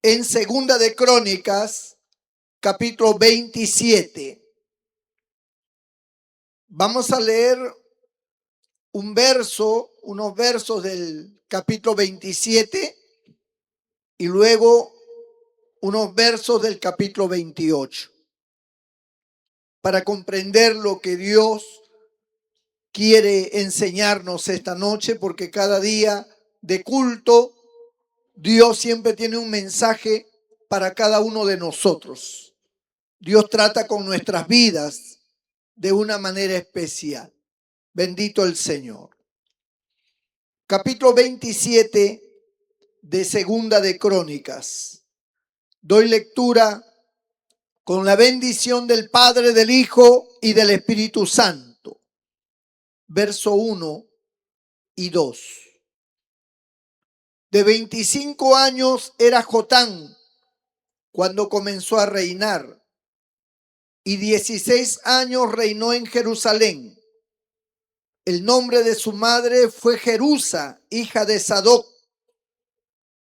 En Segunda de Crónicas, capítulo 27. Vamos a leer unos versos del capítulo 27 y luego unos versos del capítulo 28 para comprender lo que Dios quiere enseñarnos esta noche, porque cada día de culto Dios siempre tiene un mensaje para cada uno de nosotros. Dios trata con nuestras vidas de una manera especial. Bendito el Señor. Capítulo 27 de Segunda de Crónicas. Doy lectura con la bendición del Padre, del Hijo y del Espíritu Santo. Verso 1 y 2. De 25 años era Jotán cuando comenzó a reinar, y 16 años reinó en Jerusalén. El nombre de su madre fue Jerusa, hija de Sadoc,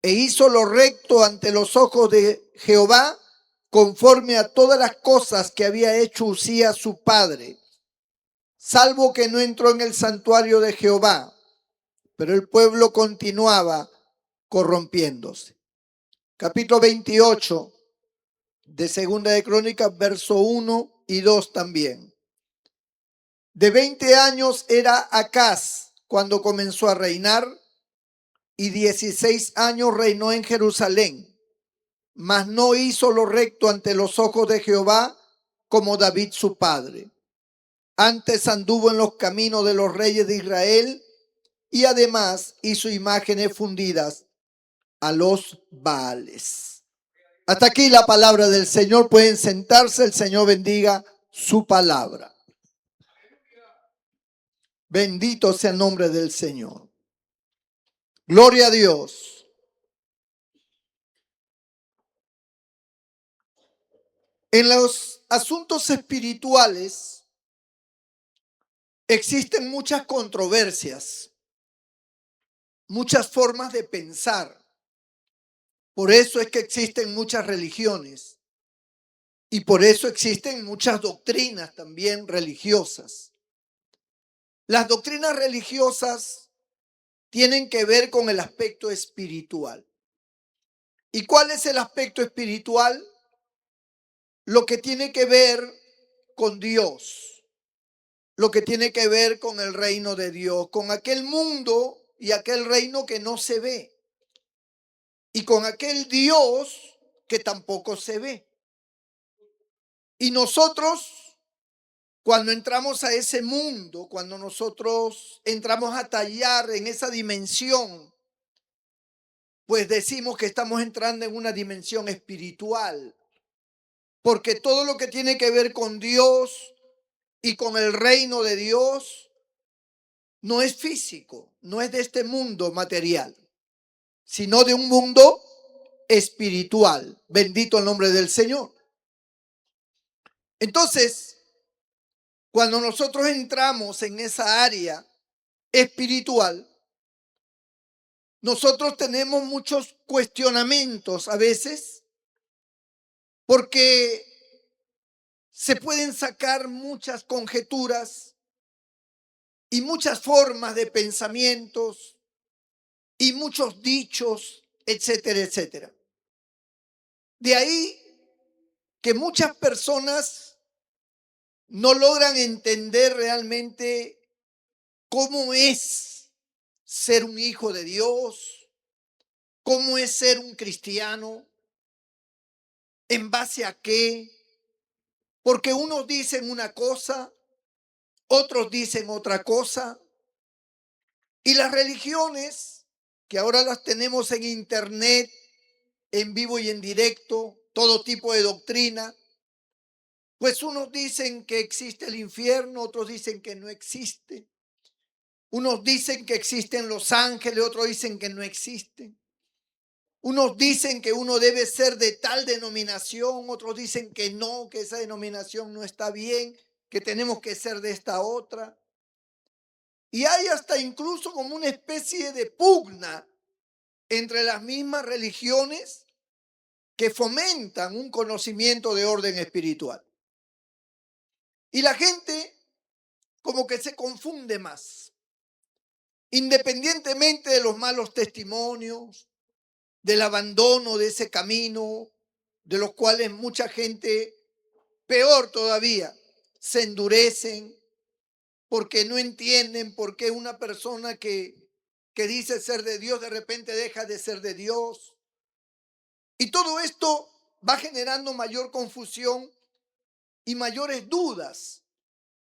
e hizo lo recto ante los ojos de Jehová, conforme a todas las cosas que había hecho Usías su padre, salvo que no entró en el santuario de Jehová, pero el pueblo continuaba corrompiéndose. Capítulo 28 de Segunda de Crónicas, verso 1 y 2 también. De 20 años era Acaz cuando comenzó a reinar, y 16 años reinó en Jerusalén, mas no hizo lo recto ante los ojos de Jehová como David su padre. Antes anduvo en los caminos de los reyes de Israel, y además hizo imágenes fundidas a los Baales. Hasta aquí la palabra del Señor. Pueden sentarse. El Señor bendiga su palabra. Bendito sea el nombre del Señor. Gloria a Dios. En los asuntos espirituales existen muchas controversias, muchas formas de pensar. Por eso es que existen muchas religiones y por eso existen muchas doctrinas también religiosas. Las doctrinas religiosas tienen que ver con el aspecto espiritual. ¿Y cuál es el aspecto espiritual? Lo que tiene que ver con Dios, lo que tiene que ver con el reino de Dios, con aquel mundo y aquel reino que no se ve, y con aquel Dios que tampoco se ve. Y nosotros, cuando entramos a ese mundo, cuando nosotros entramos a tallar en esa dimensión, pues decimos que estamos entrando en una dimensión espiritual, porque todo lo que tiene que ver con Dios y con el reino de Dios no es físico, no es de este mundo material, sino de un mundo espiritual. Bendito el nombre del Señor. Entonces, cuando nosotros entramos en esa área espiritual, nosotros tenemos muchos cuestionamientos a veces, porque se pueden sacar muchas conjeturas y muchas formas de pensamientos y muchos dichos, etcétera, etcétera. De ahí que muchas personas no logran entender realmente cómo es ser un hijo de Dios, cómo es ser un cristiano, en base a qué, porque unos dicen una cosa, otros dicen otra cosa, y las religiones, que ahora las tenemos en internet, en vivo y en directo, todo tipo de doctrina, pues unos dicen que existe el infierno, otros dicen que no existe. Unos dicen que existen los ángeles, otros dicen que no existen. Unos dicen que uno debe ser de tal denominación, otros dicen que no, que esa denominación no está bien, que tenemos que ser de esta otra. Y hay hasta incluso como una especie de pugna entre las mismas religiones que fomentan un conocimiento de orden espiritual. Y la gente como que se confunde más, independientemente de los malos testimonios, del abandono de ese camino, de los cuales mucha gente, peor todavía, se endurecen porque no entienden por qué una persona que dice ser de Dios de repente deja de ser de Dios. Y todo esto va generando mayor confusión y mayores dudas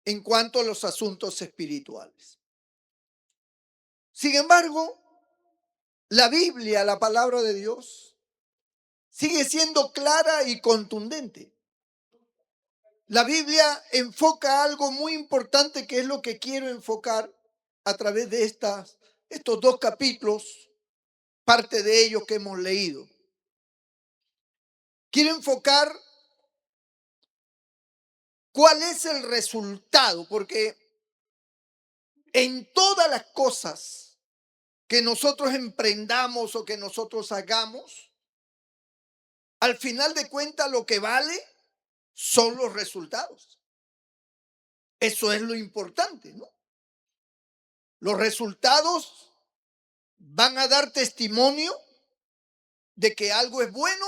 en cuanto a los asuntos espirituales. Sin embargo, la Biblia, la palabra de Dios, sigue siendo clara y contundente. La Biblia enfoca algo muy importante que es lo que quiero enfocar a través de estos dos capítulos, parte de ellos que hemos leído. Quiero enfocar cuál es el resultado, porque en todas las cosas que nosotros emprendamos o que nosotros hagamos, al final de cuentas lo que vale son los resultados. Eso es lo importante, ¿no? Los resultados van a dar testimonio de que algo es bueno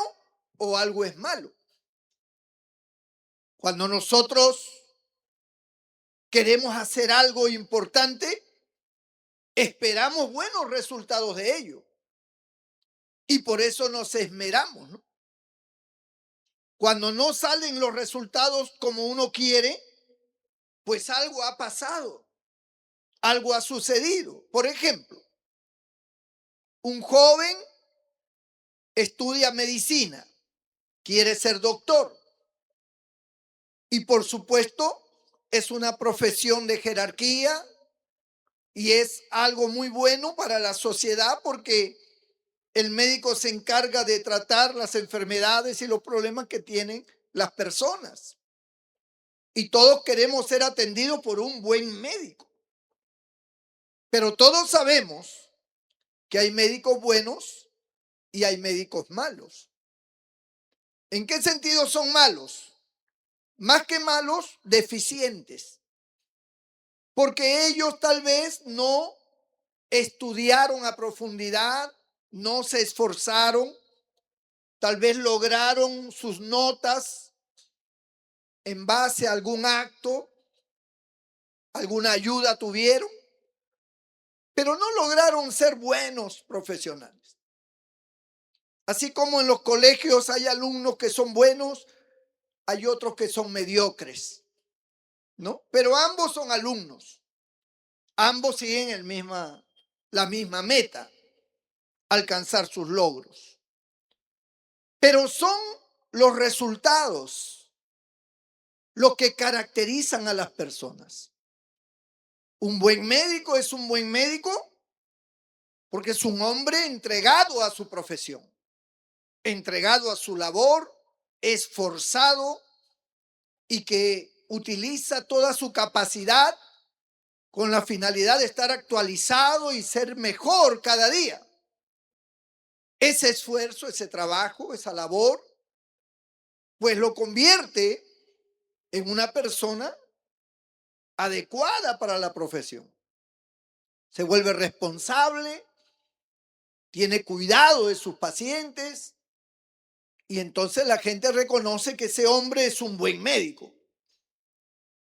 o algo es malo. Cuando nosotros queremos hacer algo importante, esperamos buenos resultados de ello. Y por eso nos esmeramos, ¿no? Cuando no salen los resultados como uno quiere, pues algo ha pasado, algo ha sucedido. Por ejemplo, un joven estudia medicina, quiere ser doctor y por supuesto es una profesión de jerarquía y es algo muy bueno para la sociedad porque el médico se encarga de tratar las enfermedades y los problemas que tienen las personas. Y todos queremos ser atendidos por un buen médico. Pero todos sabemos que hay médicos buenos y hay médicos malos. ¿En qué sentido son malos? Más que malos, deficientes. Porque ellos tal vez no estudiaron a profundidad, no se esforzaron, tal vez lograron sus notas en base a algún acto, alguna ayuda tuvieron, pero no lograron ser buenos profesionales. Así como en los colegios hay alumnos que son buenos, hay otros que son mediocres, ¿no? Pero ambos son alumnos, ambos siguen la misma meta, alcanzar sus logros. Pero son los resultados lo que caracterizan a las personas. Un buen médico es un buen médico porque es un hombre entregado a su profesión, entregado a su labor, esforzado y que utiliza toda su capacidad con la finalidad de estar actualizado y ser mejor cada día. Ese esfuerzo, ese trabajo, esa labor, pues lo convierte en una persona adecuada para la profesión. Se vuelve responsable, tiene cuidado de sus pacientes y entonces la gente reconoce que ese hombre es un buen médico.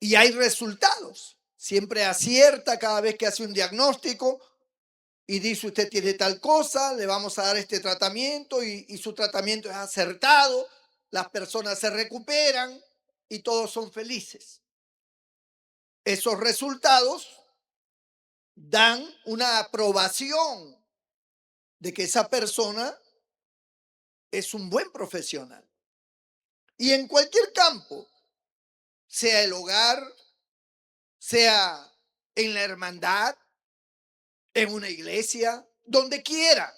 Y hay resultados. Siempre acierta cada vez que hace un diagnóstico y dice usted tiene tal cosa, le vamos a dar este tratamiento y su tratamiento es acertado, las personas se recuperan y todos son felices. Esos resultados dan una aprobación de que esa persona es un buen profesional. Y en cualquier campo, sea el hogar, sea en la hermandad, en una iglesia, donde quiera.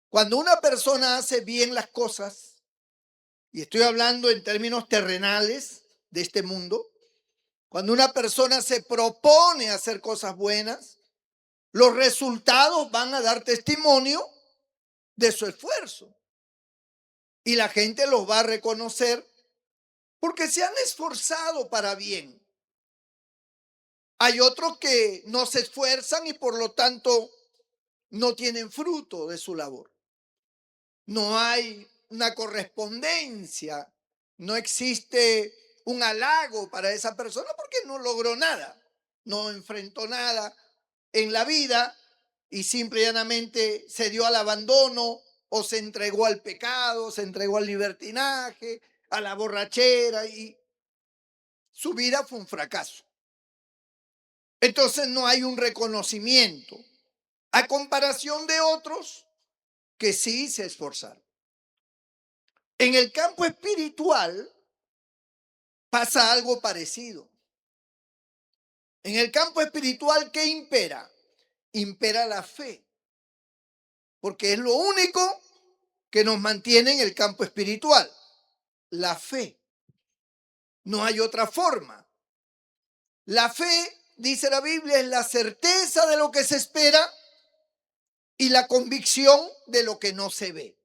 Cuando una persona hace bien las cosas, y estoy hablando en términos terrenales de este mundo, cuando una persona se propone hacer cosas buenas, los resultados van a dar testimonio de su esfuerzo. Y la gente los va a reconocer porque se han esforzado para bien. Hay otros que no se esfuerzan y por lo tanto no tienen fruto de su labor. No hay una correspondencia, no existe un halago para esa persona porque no logró nada, no enfrentó nada en la vida y simple y llanamente se dio al abandono o se entregó al pecado, se entregó al libertinaje, a la borrachera y su vida fue un fracaso. Entonces no hay un reconocimiento a comparación de otros que sí se esforzaron. En el campo espiritual pasa algo parecido. En el campo espiritual, ¿qué impera? Impera la fe, porque es lo único que nos mantiene en el campo espiritual, la fe. No hay otra forma. La fe, dice la Biblia, es la certeza de lo que se espera y la convicción de lo que no se ve.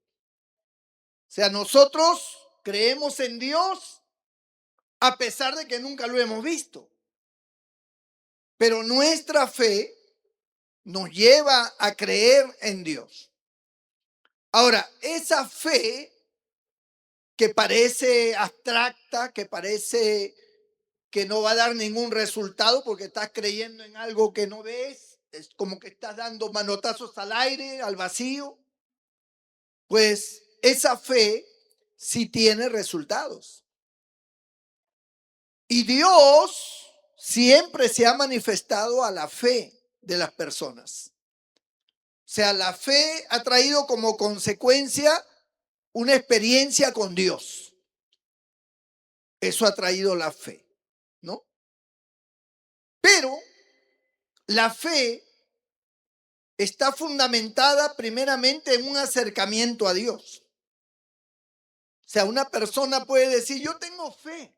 O sea, nosotros creemos en Dios a pesar de que nunca lo hemos visto. Pero nuestra fe nos lleva a creer en Dios. Ahora, esa fe que parece abstracta, que parece que no va a dar ningún resultado porque estás creyendo en algo que no ves, es como que estás dando manotazos al aire, al vacío, pues esa fe sí tiene resultados. Y Dios siempre se ha manifestado a la fe de las personas. O sea, la fe ha traído como consecuencia una experiencia con Dios. Eso ha traído la fe, ¿no? Pero la fe está fundamentada primeramente en un acercamiento a Dios. O sea, una persona puede decir, yo tengo fe,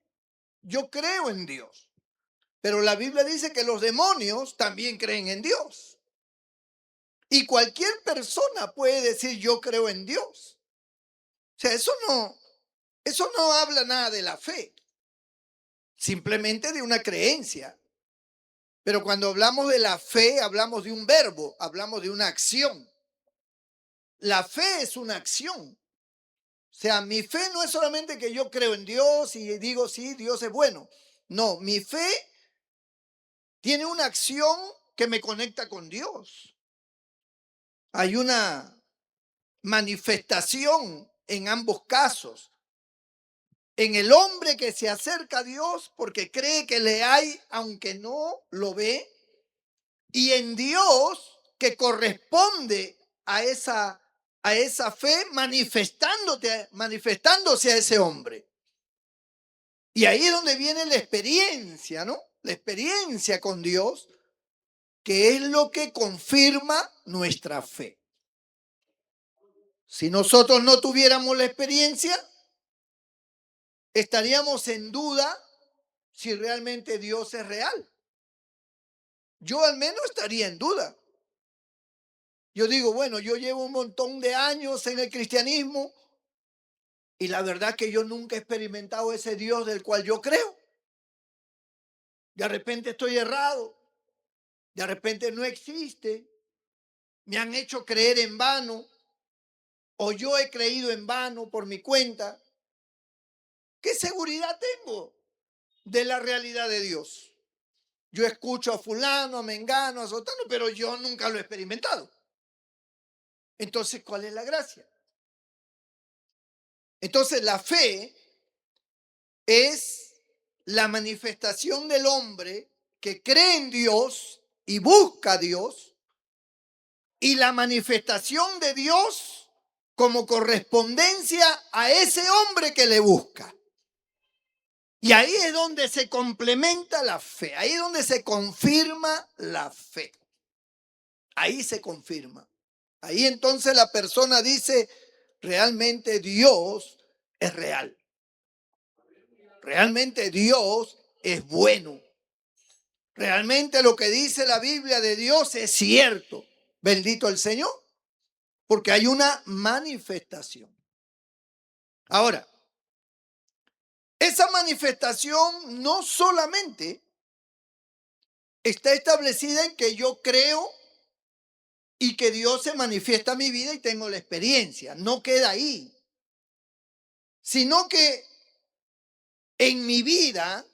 yo creo en Dios. Pero la Biblia dice que los demonios también creen en Dios. Y cualquier persona puede decir, yo creo en Dios. O sea, eso no habla nada de la fe, simplemente de una creencia. Pero cuando hablamos de la fe, hablamos de un verbo, hablamos de una acción. La fe es una acción. O sea, mi fe no es solamente que yo creo en Dios y digo, sí, Dios es bueno. No, mi fe tiene una acción que me conecta con Dios. Hay una manifestación en ambos casos. En el hombre que se acerca a Dios porque cree que le hay, aunque no lo ve. Y en Dios que corresponde a esa fe manifestándose a ese hombre. Y ahí es donde viene la experiencia, ¿no? La experiencia con Dios, que es lo que confirma nuestra fe. Si nosotros no tuviéramos la experiencia, estaríamos en duda si realmente Dios es real. Yo al menos estaría en duda. Yo digo, bueno, yo llevo un montón de años en el cristianismo y la verdad que yo nunca he experimentado ese Dios del cual yo creo. De repente estoy errado, de repente no existe, me han hecho creer en vano o yo he creído en vano por mi cuenta. ¿Qué seguridad tengo de la realidad de Dios? Yo escucho a fulano, a mengano, a sotano, pero yo nunca lo he experimentado. Entonces, ¿cuál es la gracia? Entonces, la fe es la manifestación del hombre que cree en Dios y busca a Dios, y la manifestación de Dios como correspondencia a ese hombre que le busca. Y ahí es donde se complementa la fe, ahí es donde se confirma la fe. Ahí se confirma. Ahí entonces la persona dice, realmente Dios es real. Realmente Dios es bueno. Realmente lo que dice la Biblia de Dios es cierto. Bendito el Señor. Porque hay una manifestación. Ahora, esa manifestación no solamente está establecida en que yo creo y que Dios se manifiesta en mi vida y tengo la experiencia. No queda ahí. Sino que en mi vida,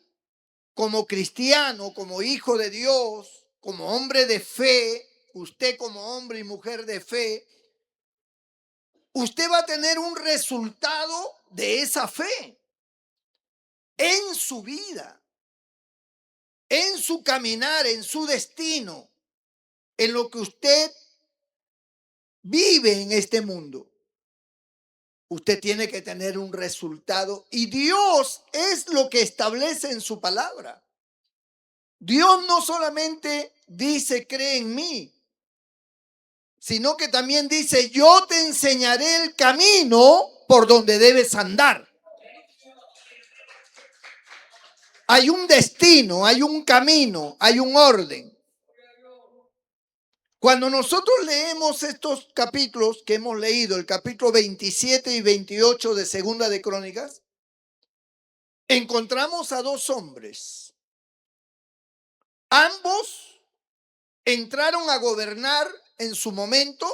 como cristiano, como hijo de Dios, como hombre de fe, usted como hombre y mujer de fe, usted va a tener un resultado de esa fe en su vida, en su caminar, en su destino, en lo que usted vive en este mundo. Usted tiene que tener un resultado y Dios es lo que establece en su palabra. Dios no solamente dice cree en mí, sino que también dice yo te enseñaré el camino por donde debes andar. Hay un destino, hay un camino, hay un orden. Cuando nosotros leemos estos capítulos que hemos leído, el capítulo 27 y 28 de Segunda de Crónicas, encontramos a dos hombres. Ambos entraron a gobernar en su momento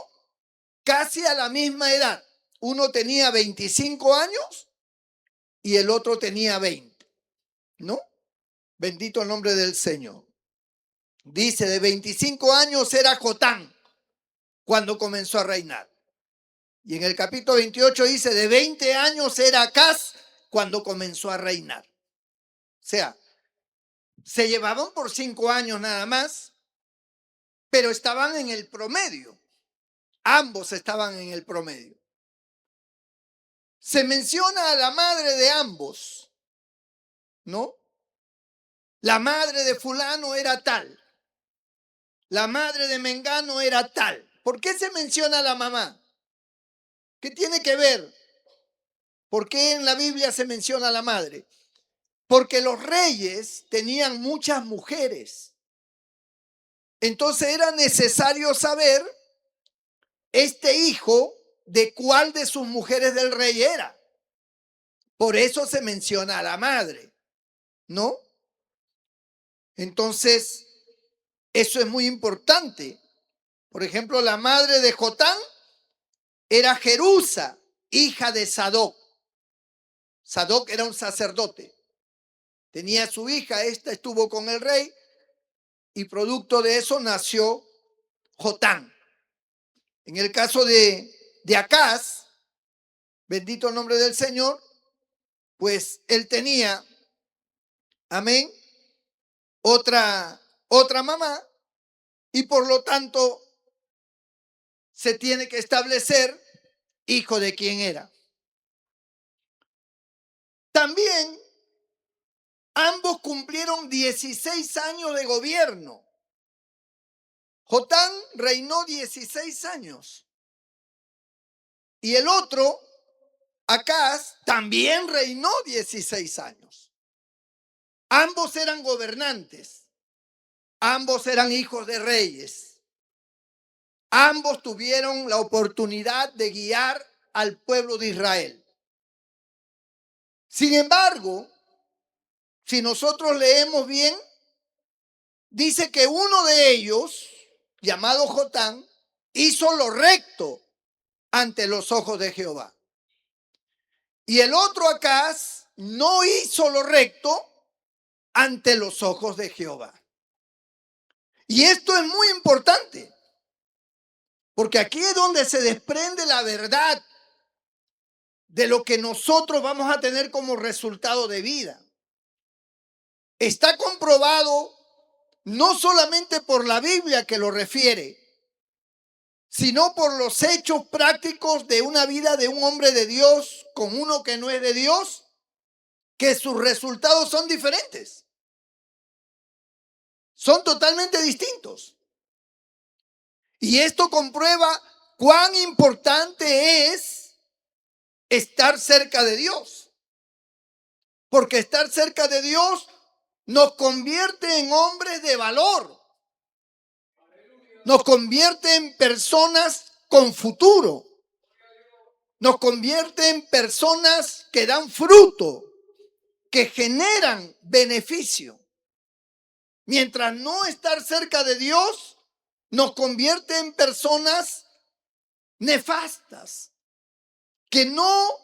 casi a la misma edad. Uno tenía 25 años y el otro tenía 20, ¿no? Bendito el nombre del Señor. Dice, de 25 años era Jotán cuando comenzó a reinar. Y en el capítulo 28 dice, de 20 años era Acaz cuando comenzó a reinar. O sea, se llevaban por 5 años nada más, pero estaban en el promedio. Ambos estaban en el promedio. Se menciona a la madre de ambos, ¿no? La madre de fulano era tal. La madre de Mengano era tal. ¿Por qué se menciona a la mamá? ¿Qué tiene que ver? ¿Por qué en la Biblia se menciona a la madre? Porque los reyes tenían muchas mujeres. Entonces era necesario saber este hijo de cuál de sus mujeres del rey era. Por eso se menciona a la madre, ¿no? Entonces, eso es muy importante. Por ejemplo, la madre de Jotán era Jerusa, hija de Sadoc. Sadoc era un sacerdote. Tenía su hija, esta estuvo con el rey y producto de eso nació Jotán. En el caso de Acaz, bendito el nombre del Señor, pues él tenía, amén, otra mamá y por lo tanto se tiene que establecer hijo de quién era. También ambos cumplieron 16 años de gobierno. Jotán reinó 16 años. Y el otro, Acaz, también reinó 16 años. Ambos eran gobernantes. Ambos eran hijos de reyes. Ambos tuvieron la oportunidad de guiar al pueblo de Israel. Sin embargo, si nosotros leemos bien, dice que uno de ellos, llamado Jotán, hizo lo recto ante los ojos de Jehová. Y el otro Acaz no hizo lo recto ante los ojos de Jehová. Y esto es muy importante, porque aquí es donde se desprende la verdad de lo que nosotros vamos a tener como resultado de vida. Está comprobado no solamente por la Biblia que lo refiere, sino por los hechos prácticos de una vida de un hombre de Dios con uno que no es de Dios, que sus resultados son diferentes. Son totalmente distintos. Y esto comprueba cuán importante es estar cerca de Dios. Porque estar cerca de Dios nos convierte en hombres de valor, nos convierte en personas con futuro, nos convierte en personas que dan fruto, que generan beneficio. Mientras no estar cerca de Dios, nos convierte en personas nefastas, que no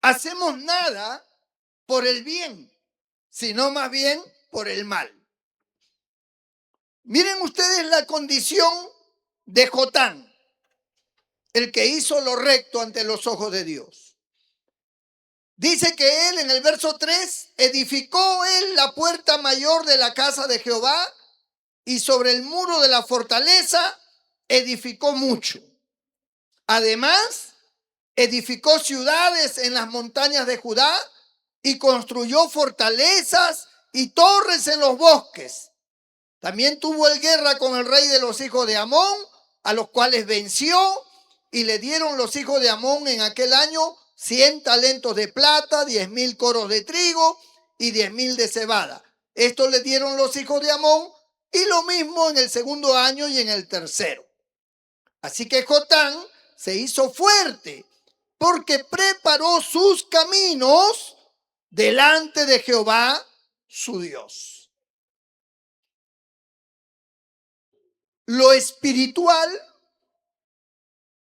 hacemos nada por el bien, sino más bien por el mal. Miren ustedes la condición de Jotán, el que hizo lo recto ante los ojos de Dios. Dice que él, en el verso 3, edificó él la puerta mayor de la casa de Jehová y sobre el muro de la fortaleza edificó mucho. Además, edificó ciudades en las montañas de Judá y construyó fortalezas y torres en los bosques. También tuvo él guerra con el rey de los hijos de Amón, a los cuales venció, y le dieron los hijos de Amón en aquel año 100 talentos de plata, 10,000 coros de trigo y 10,000 de cebada. Esto le dieron los hijos de Amón, y lo mismo en el segundo año y en el tercero. Así que Jotán se hizo fuerte, porque preparó sus caminos delante de Jehová su Dios. Lo espiritual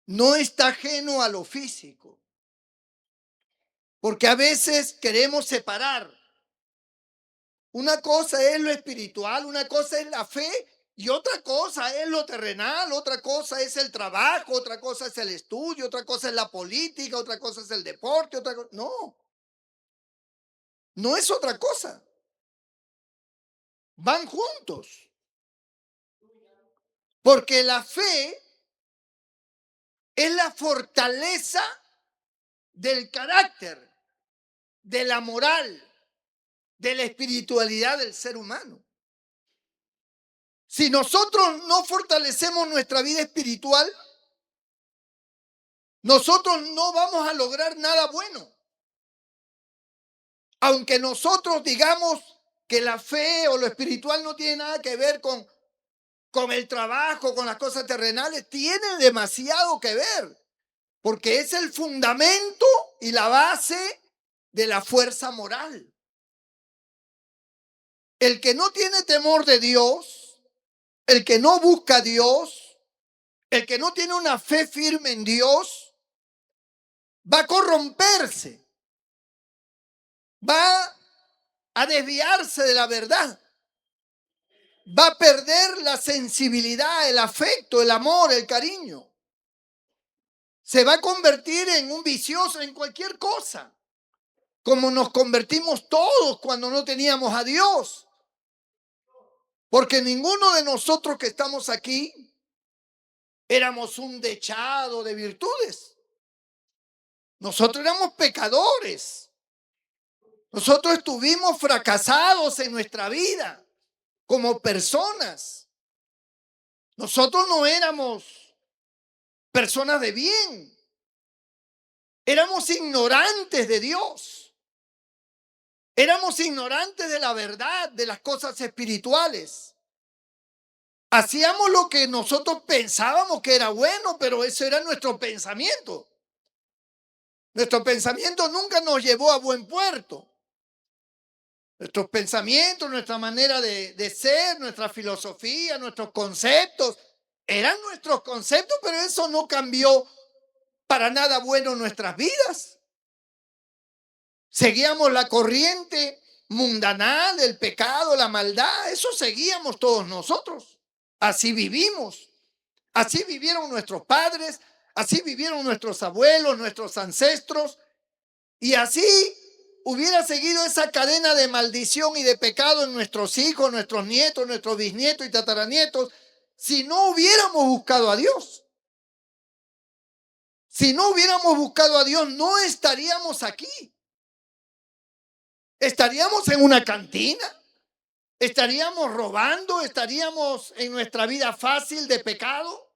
no está ajeno a lo físico, porque a veces queremos separar. Una cosa es lo espiritual, una cosa es la fe y otra cosa es lo terrenal, otra cosa es el trabajo, otra cosa es el estudio, otra cosa es la política, otra cosa es el deporte, otra cosa. No es otra cosa. Van juntos. Porque la fe es la fortaleza del carácter, de la moral, de la espiritualidad del ser humano. Si nosotros no fortalecemos nuestra vida espiritual, nosotros no vamos a lograr nada bueno. Aunque nosotros digamos que la fe o lo espiritual no tiene nada que ver con el trabajo, con las cosas terrenales, tiene demasiado que ver, porque es el fundamento y la base de la fuerza moral. El que no tiene temor de Dios, el que no busca a Dios, el que no tiene una fe firme en Dios, va a corromperse, va a desviarse de la verdad, va a perder la sensibilidad, el afecto, el amor, el cariño. Se va a convertir en un vicioso en cualquier cosa, como nos convertimos todos cuando no teníamos a Dios. Porque ninguno de nosotros que estamos aquí éramos un dechado de virtudes. Nosotros éramos pecadores. Nosotros estuvimos fracasados en nuestra vida como personas. Nosotros no éramos personas de bien. Éramos ignorantes de Dios. Éramos ignorantes de la verdad, de las cosas espirituales. Hacíamos lo que nosotros pensábamos que era bueno, pero eso era nuestro pensamiento. Nuestro pensamiento nunca nos llevó a buen puerto. Nuestros pensamientos, nuestra manera de ser, nuestra filosofía, nuestros conceptos, eran nuestros conceptos, pero eso no cambió para nada bueno en nuestras vidas. Seguíamos la corriente mundanal, el pecado, la maldad, eso seguíamos todos nosotros. Así vivimos, así vivieron nuestros padres, así vivieron nuestros abuelos, nuestros ancestros, y así hubiera seguido esa cadena de maldición y de pecado en nuestros hijos, nuestros nietos, nuestros bisnietos y tataranietos, si no hubiéramos buscado a Dios. Si no hubiéramos buscado a Dios, no estaríamos aquí. Estaríamos en una cantina, estaríamos robando, estaríamos en nuestra vida fácil de pecado.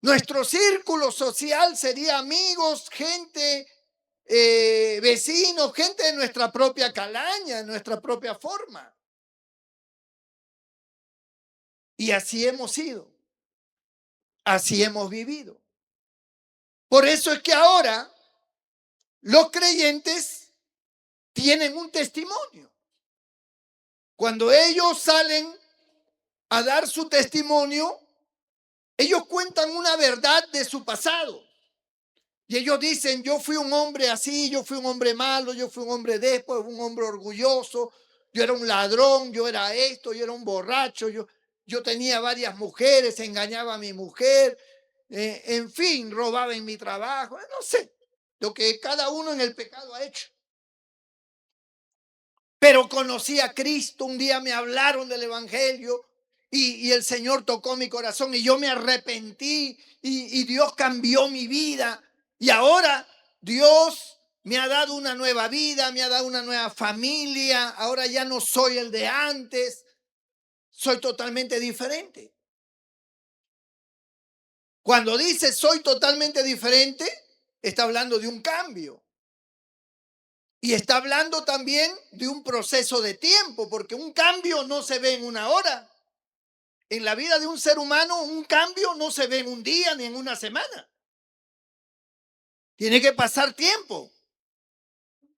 Nuestro círculo social sería amigos, gente vecinos, gente de nuestra propia calaña, de nuestra propia forma. Y así hemos sido, así hemos vivido. Por eso es que ahora los creyentes tienen un testimonio. Cuando ellos salen a dar su testimonio, ellos cuentan una verdad de su pasado. Y ellos dicen, yo fui un hombre así, yo fui un hombre malo, yo fui un hombre déspota, un hombre orgulloso, yo era un ladrón, yo era esto, yo era un borracho, yo tenía varias mujeres, engañaba a mi mujer, en fin, robaba en mi trabajo, no sé, lo que cada uno en el pecado ha hecho. Pero conocí a Cristo, un día me hablaron del Evangelio y el Señor tocó mi corazón y yo me arrepentí y Dios cambió mi vida. Y ahora Dios me ha dado una nueva vida, me ha dado una nueva familia. Ahora ya no soy el de antes, soy totalmente diferente. Cuando dice soy totalmente diferente, está hablando de un cambio. Y está hablando también de un proceso de tiempo, porque un cambio no se ve en una hora. En la vida de un ser humano, un cambio no se ve en un día ni en una semana. Tiene que pasar tiempo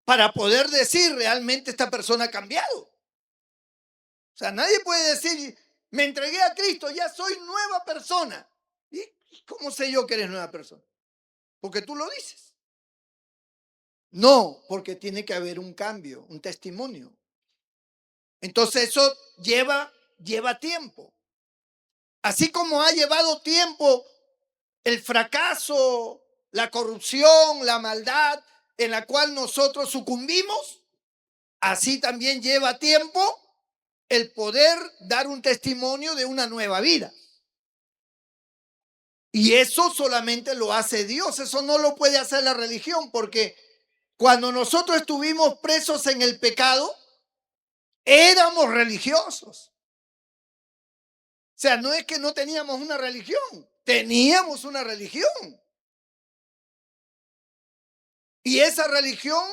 para poder decir realmente esta persona ha cambiado. O sea, nadie puede decir, me entregué a Cristo, ya soy nueva persona. ¿Y cómo sé yo que eres nueva persona? Porque tú lo dices. No, porque tiene que haber un cambio, un testimonio. Entonces eso lleva tiempo. Así como ha llevado tiempo el fracaso, la corrupción, la maldad en la cual nosotros sucumbimos, así también lleva tiempo el poder dar un testimonio de una nueva vida. Y eso solamente lo hace Dios, eso no lo puede hacer la religión, porque cuando nosotros estuvimos presos en el pecado, éramos religiosos. O sea, no es que no teníamos una religión, teníamos una religión. Y esa religión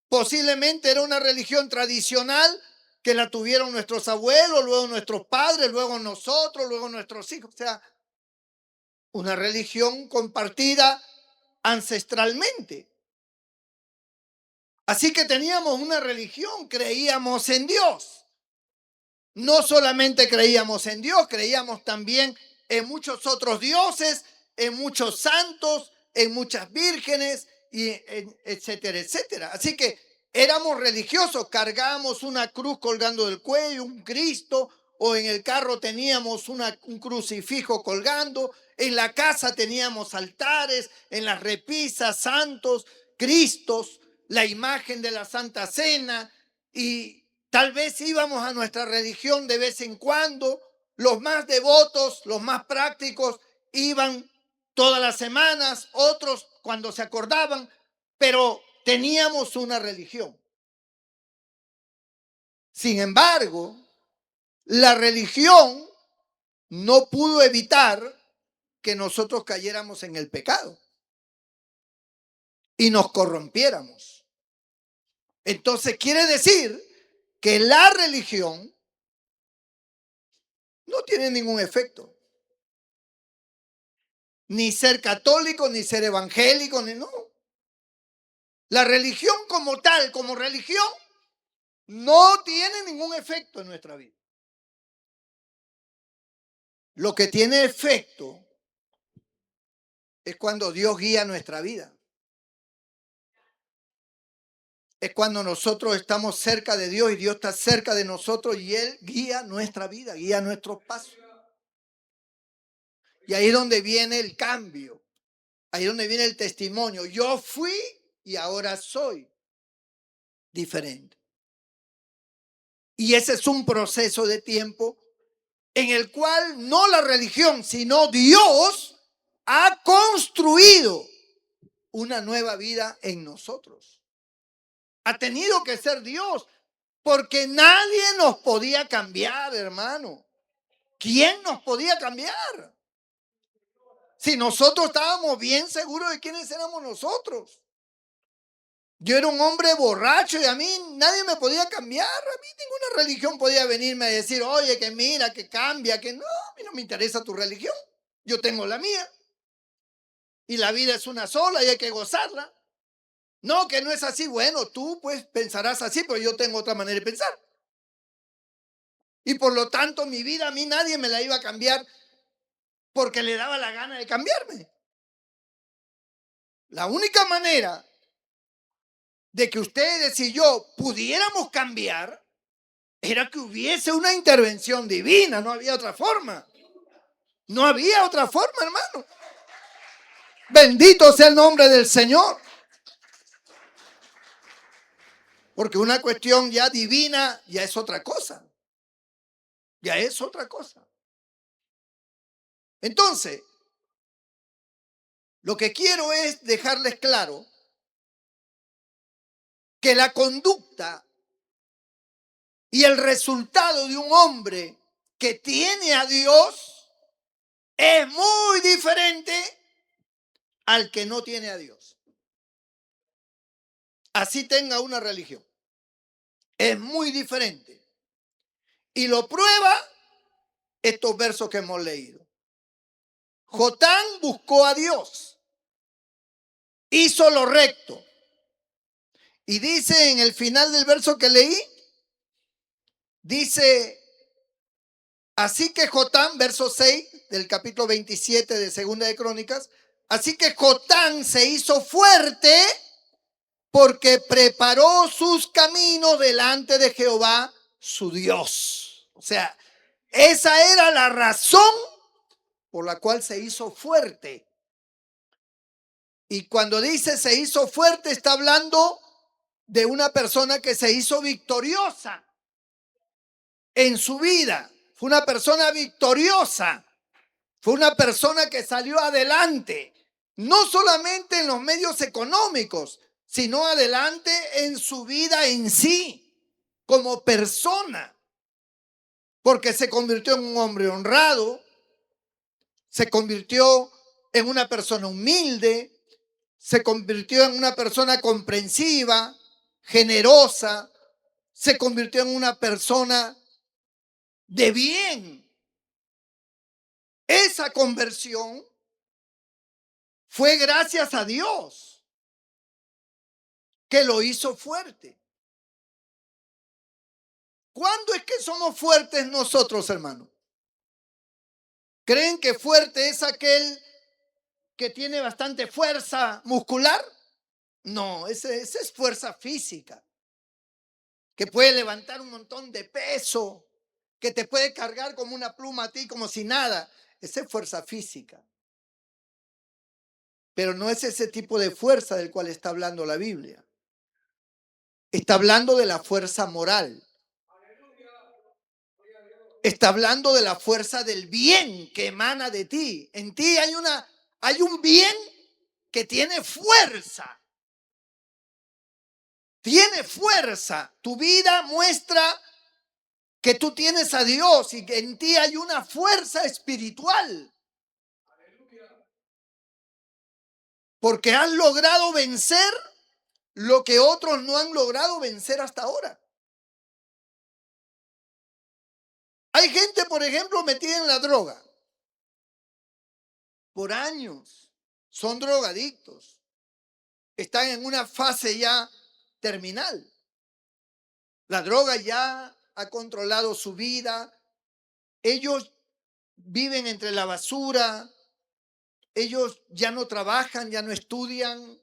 posiblemente era una religión tradicional que la tuvieron nuestros abuelos, luego nuestros padres, luego nosotros, luego nuestros hijos. O sea, una religión compartida ancestralmente. Así que teníamos una religión, creíamos en Dios. No solamente creíamos en Dios, creíamos también en muchos otros dioses, en muchos santos, en muchas vírgenes, y etcétera, etcétera. Así que éramos religiosos, cargábamos una cruz colgando del cuello, un Cristo, o en el carro teníamos un crucifijo colgando, en la casa teníamos altares, en las repisas, santos, Cristos, la imagen de la Santa Cena, y tal vez íbamos a nuestra religión de vez en cuando. Los más devotos, los más prácticos, iban todas las semanas, otros cuando se acordaban, pero teníamos una religión. Sin embargo, la religión no pudo evitar que nosotros cayéramos en el pecado y nos corrompiéramos. Entonces quiere decir que la religión no tiene ningún efecto. Ni ser católico, ni ser evangélico, ni no. La religión como tal, como religión, no tiene ningún efecto en nuestra vida. Lo que tiene efecto es cuando Dios guía nuestra vida. Es cuando nosotros estamos cerca de Dios y Dios está cerca de nosotros y Él guía nuestra vida, guía nuestros pasos. Y ahí es donde viene el cambio. Ahí es donde viene el testimonio. Yo fui y ahora soy diferente. Y ese es un proceso de tiempo en el cual no la religión, sino Dios ha construido una nueva vida en nosotros. Ha tenido que ser Dios, porque nadie nos podía cambiar, hermano. ¿Quién nos podía cambiar? Si nosotros estábamos bien seguros de quiénes éramos nosotros. Yo era un hombre borracho y a mí nadie me podía cambiar. A mí ninguna religión podía venirme a decir, oye, que mira, que cambia, que no, a mí no me interesa tu religión. Yo tengo la mía. Y la vida es una sola y hay que gozarla. No, que no es así. Bueno, tú pues pensarás así, pero yo tengo otra manera de pensar. Y por lo tanto, mi vida a mí nadie me la iba a cambiar porque le daba la gana de cambiarme. La única manera de que ustedes y yo pudiéramos cambiar era que hubiese una intervención divina. No había otra forma. No había otra forma, hermano. Bendito sea el nombre del Señor. Porque una cuestión ya divina ya es otra cosa. Ya es otra cosa. Entonces, lo que quiero es dejarles claro que la conducta y el resultado de un hombre que tiene a Dios es muy diferente al que no tiene a Dios. Así tenga una religión. Es muy diferente. Y lo prueba estos versos que hemos leído. Jotán buscó a Dios, hizo lo recto. Y dice en el final del verso que leí, dice, así que Jotán, verso 6 del capítulo 27 de Segunda de Crónicas, así que Jotán se hizo fuerte porque preparó sus caminos delante de Jehová, su Dios. O sea, esa era la razón por la cual se hizo fuerte. Y cuando dice se hizo fuerte, está hablando de una persona que se hizo victoriosa en su vida. Fue una persona victoriosa. Fue una persona que salió adelante, no solamente en los medios económicos, sino adelante en su vida en sí, como persona. Porque se convirtió en un hombre honrado, se convirtió en una persona humilde, se convirtió en una persona comprensiva, generosa, se convirtió en una persona de bien. Esa conversión fue gracias a Dios que lo hizo fuerte. ¿Cuándo es que somos fuertes nosotros, hermanos? ¿Creen que fuerte es aquel que tiene bastante fuerza muscular? No, esa es fuerza física, que puede levantar un montón de peso, que te puede cargar como una pluma a ti, como si nada. Esa es fuerza física. Pero no es ese tipo de fuerza del cual está hablando la Biblia. Está hablando de la fuerza moral. Está hablando de la fuerza del bien que emana de ti. En ti hay un bien que tiene fuerza. Tiene fuerza. Tu vida muestra que tú tienes a Dios y que en ti hay una fuerza espiritual. Porque has logrado vencer lo que otros no han logrado vencer hasta ahora. Hay gente, por ejemplo, metida en la droga. Por años. Son drogadictos. Están en una fase ya terminal. La droga ya ha controlado su vida. Ellos viven entre la basura. Ellos ya no trabajan, ya no estudian.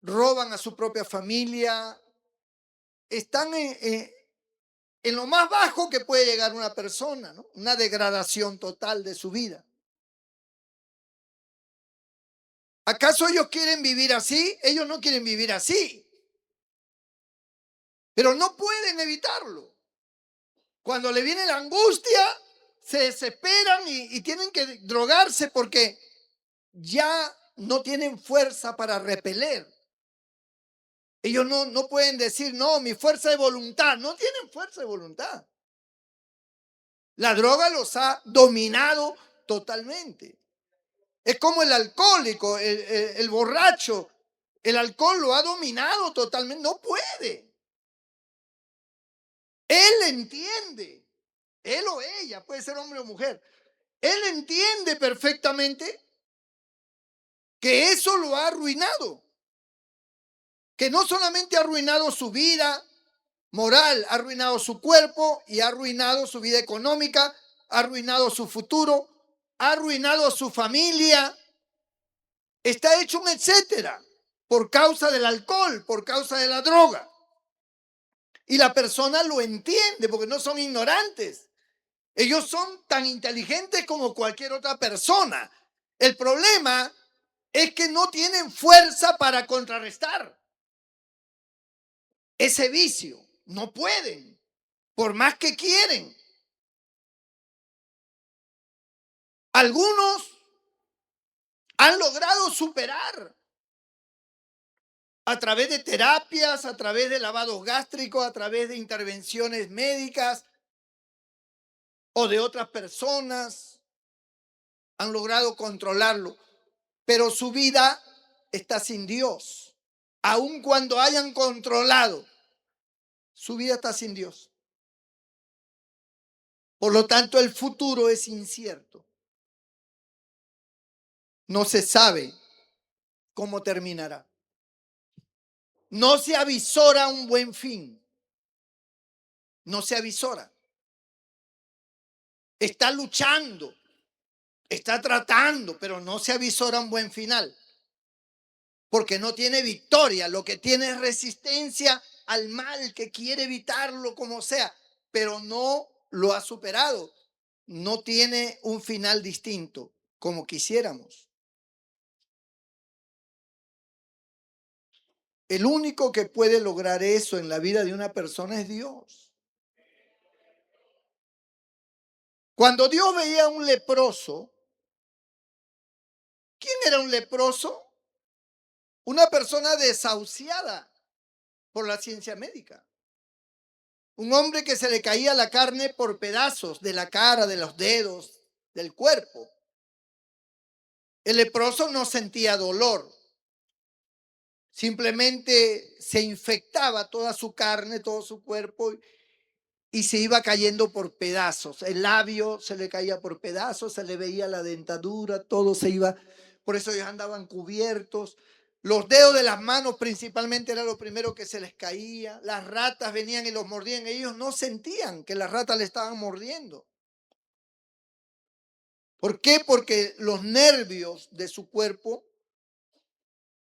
Roban a su propia familia. Están en lo más bajo que puede llegar una persona, ¿no? Una degradación total de su vida. ¿Acaso ellos quieren vivir así? Ellos no quieren vivir así. Pero no pueden evitarlo. Cuando le viene la angustia, se desesperan y tienen que drogarse porque ya no tienen fuerza para repeler. Ellos no pueden decir, no, mi fuerza de voluntad. No tienen fuerza de voluntad. La droga los ha dominado totalmente. Es como el alcohólico, el borracho. El alcohol lo ha dominado totalmente. No puede. Él entiende. Él o ella, puede ser hombre o mujer. Él entiende perfectamente que eso lo ha arruinado. Que no solamente ha arruinado su vida moral, ha arruinado su cuerpo y ha arruinado su vida económica, ha arruinado su futuro, ha arruinado su familia. Está hecho un etcétera por causa del alcohol, por causa de la droga. Y la persona lo entiende porque no son ignorantes. Ellos son tan inteligentes como cualquier otra persona. El problema es que no tienen fuerza para contrarrestar ese vicio. No pueden, por más que quieren. Algunos han logrado superar a través de terapias, a través de lavados gástricos, a través de intervenciones médicas o de otras personas, han logrado controlarlo, pero su vida está sin Dios. Aun cuando hayan controlado, su vida está sin Dios. Por lo tanto, el futuro es incierto. No se sabe cómo terminará. No se avisora un buen fin. No se avisora. Está luchando, está tratando, pero no se avisora un buen final. Porque no tiene victoria, lo que tiene es resistencia al mal, que quiere evitarlo como sea, pero no lo ha superado. No tiene un final distinto como quisiéramos. El único que puede lograr eso en la vida de una persona es Dios. Cuando Dios veía a un leproso, ¿quién era un leproso? Una persona desahuciada por la ciencia médica. Un hombre que se le caía la carne por pedazos de la cara, de los dedos, del cuerpo. El leproso no sentía dolor. Simplemente se infectaba toda su carne, todo su cuerpo y se iba cayendo por pedazos. El labio se le caía por pedazos, se le veía la dentadura, todo se iba. Por eso ellos andaban cubiertos. Los dedos de las manos principalmente era lo primero que se les caía. Las ratas venían y los mordían. Ellos no sentían que las ratas le estaban mordiendo. ¿Por qué? Porque los nervios de su cuerpo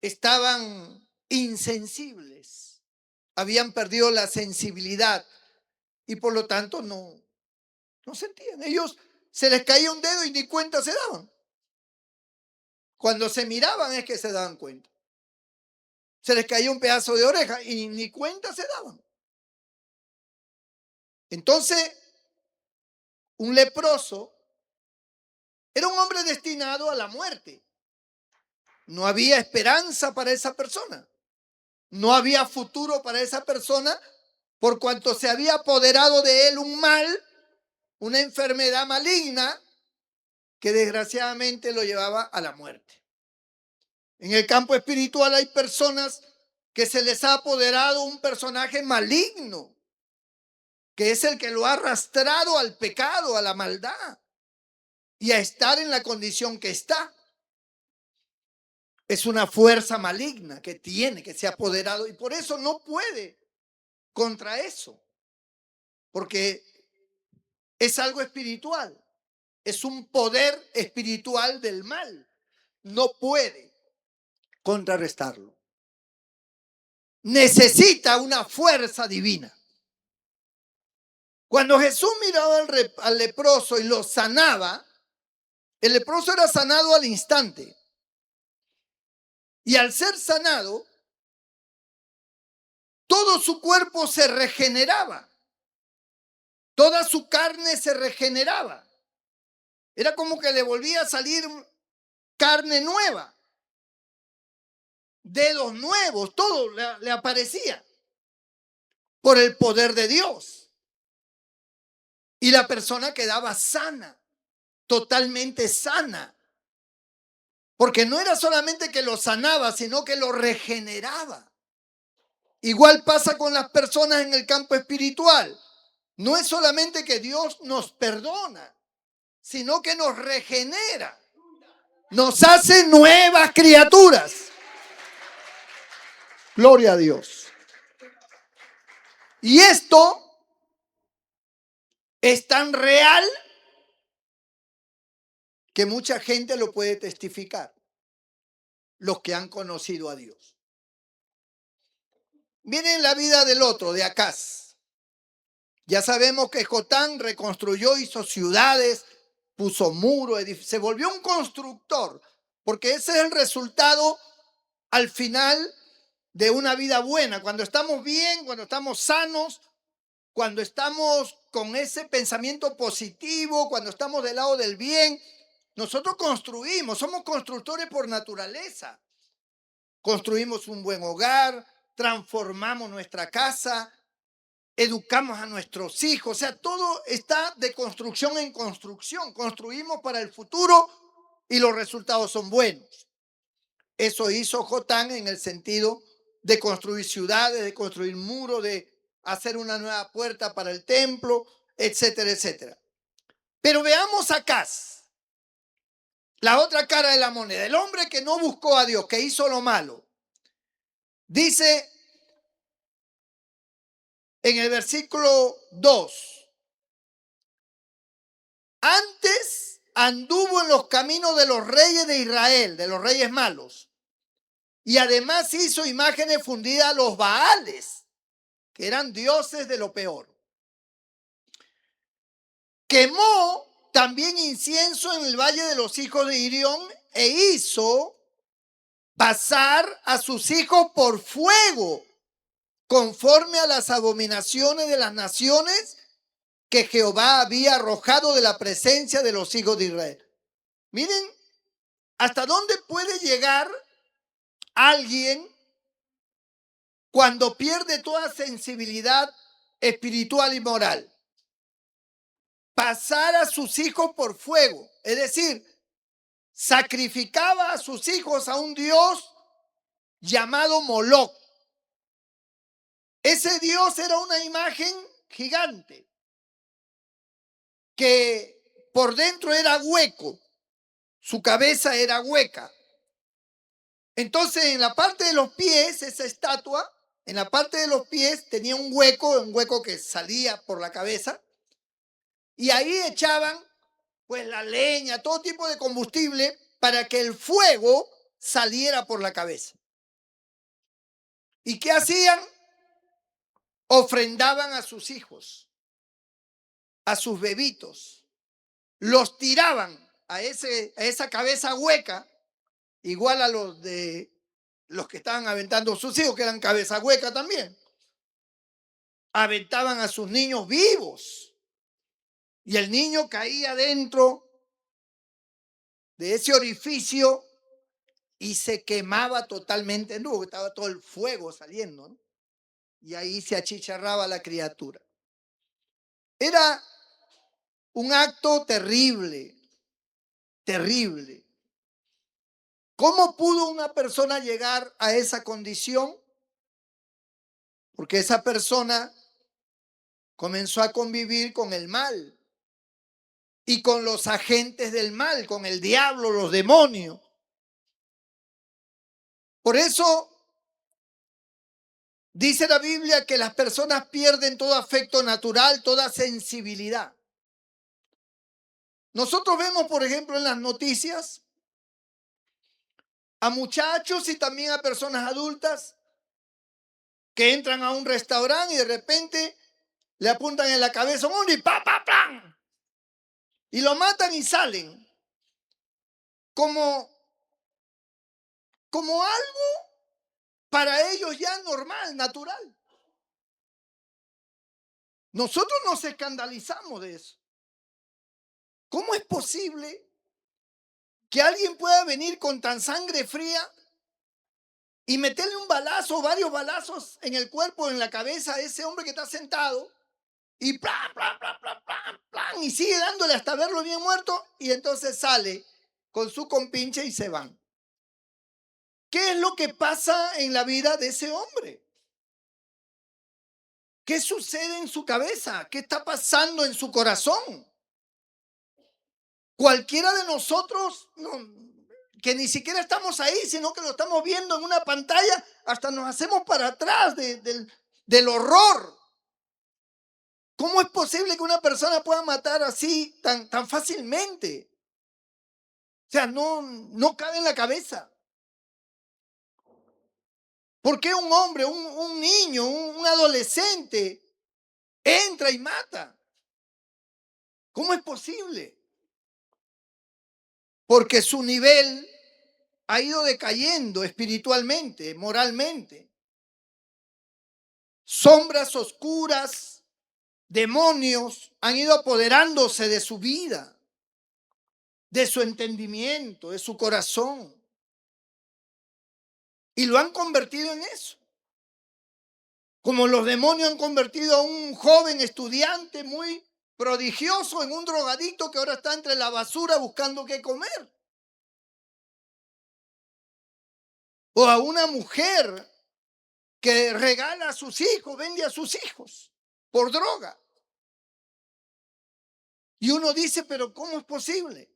estaban insensibles. Habían perdido la sensibilidad y por lo tanto no sentían. Ellos se les caía un dedo y ni cuenta se daban. Cuando se miraban es que se daban cuenta. Se les caía un pedazo de oreja y ni cuenta se daban. Entonces, un leproso era un hombre destinado a la muerte. No había esperanza para esa persona. No había futuro para esa persona por cuanto se había apoderado de él un mal, una enfermedad maligna que desgraciadamente lo llevaba a la muerte. En el campo espiritual hay personas que se les ha apoderado un personaje maligno, que es el que lo ha arrastrado al pecado, a la maldad y a estar en la condición que está. Es una fuerza maligna que se ha apoderado y por eso no puede contra eso, porque es algo espiritual, es un poder espiritual del mal. No puede contrarrestarlo. Necesita una fuerza divina. Cuando Jesús miraba al leproso y lo sanaba, el leproso era sanado al instante. Y al ser sanado, todo su cuerpo se regeneraba. Toda su carne se regeneraba. Era como que le volvía a salir carne nueva. Dedos nuevos, todo le aparecía. Por el poder de Dios. Y la persona quedaba sana, totalmente sana. Porque no era solamente que lo sanaba, sino que lo regeneraba. Igual pasa con las personas en el campo espiritual. No es solamente que Dios nos perdona, sino que nos regenera. Nos hace nuevas criaturas. Gloria a Dios. Y esto es tan real que mucha gente lo puede testificar, los que han conocido a Dios. Miren la vida del otro, de Acaz. Ya sabemos que Jotán reconstruyó, hizo ciudades, puso muros, se volvió un constructor, porque ese es el resultado al final de una vida buena. Cuando estamos bien, cuando estamos sanos, cuando estamos con ese pensamiento positivo, cuando estamos del lado del bien, nosotros construimos, somos constructores por naturaleza. Construimos un buen hogar, transformamos nuestra casa, educamos a nuestros hijos, o sea, todo está de construcción en construcción. Construimos para el futuro y los resultados son buenos. Eso hizo Jotán en el sentido de construir ciudades, de construir muros, de hacer una nueva puerta para el templo, etcétera, etcétera. Pero veamos acá la otra cara de la moneda. El hombre que no buscó a Dios, que hizo lo malo. Dice en el versículo 2, antes anduvo en los caminos de los reyes de Israel, de los reyes malos, y además hizo imágenes fundidas a los Baales, que eran dioses de lo peor. Quemó también incienso en el valle de los hijos de Irión e hizo pasar a sus hijos por fuego, conforme a las abominaciones de las naciones que Jehová había arrojado de la presencia de los hijos de Israel. Miren hasta dónde puede llegar alguien cuando pierde toda sensibilidad espiritual y moral. Pasar a sus hijos por fuego, es decir, sacrificaba a sus hijos a un dios llamado Moloc. Ese dios era una imagen gigante que por dentro era hueco, su cabeza era hueca. Entonces en la parte de los pies, esa estatua, en la parte de los pies tenía un hueco que salía por la cabeza, y ahí echaban pues la leña, todo tipo de combustible para que el fuego saliera por la cabeza. ¿Y qué hacían? Ofrendaban a sus hijos, a sus bebitos, los tiraban a esa cabeza hueca, igual a los que estaban aventando sus hijos, que eran cabeza hueca también. Aventaban a sus niños vivos y el niño caía dentro de ese orificio y se quemaba totalmente, no, estaba todo el fuego saliendo, ¿no? Y ahí se achicharraba la criatura. Era un acto terrible, terrible. ¿Cómo pudo una persona llegar a esa condición? Porque esa persona comenzó a convivir con el mal y con los agentes del mal, con el diablo, los demonios. Por eso dice la Biblia que las personas pierden todo afecto natural, toda sensibilidad. Nosotros vemos, por ejemplo, en las noticias a muchachos y también a personas adultas que entran a un restaurante y de repente le apuntan en la cabeza a uno y ¡pa, pa, plan! Y lo matan y salen. Como algo para ellos ya normal, natural. Nosotros nos escandalizamos de eso. ¿Cómo es posible que alguien pueda venir con tan sangre fría y meterle un balazo, varios balazos en el cuerpo, en la cabeza a ese hombre que está sentado y plan, plan, plan, plan, plan, plan, y sigue dándole hasta verlo bien muerto y entonces sale con su compinche y se van? ¿Qué es lo que pasa en la vida de ese hombre? ¿Qué sucede en su cabeza? ¿Qué está pasando en su corazón? Cualquiera de nosotros, que ni siquiera estamos ahí, sino que lo estamos viendo en una pantalla, hasta nos hacemos para atrás del horror. ¿Cómo es posible que una persona pueda matar así tan fácilmente? O sea, no cabe en la cabeza. ¿Por qué un hombre, un niño, un adolescente entra y mata? ¿Cómo es posible? Porque su nivel ha ido decayendo espiritualmente, moralmente. Sombras oscuras, demonios han ido apoderándose de su vida, de su entendimiento, de su corazón. Y lo han convertido en eso. Como los demonios han convertido a un joven estudiante muy prodigioso en un drogadicto que ahora está entre la basura buscando qué comer. O a una mujer que regala a sus hijos, vende a sus hijos por droga. Y uno dice, pero ¿cómo es posible?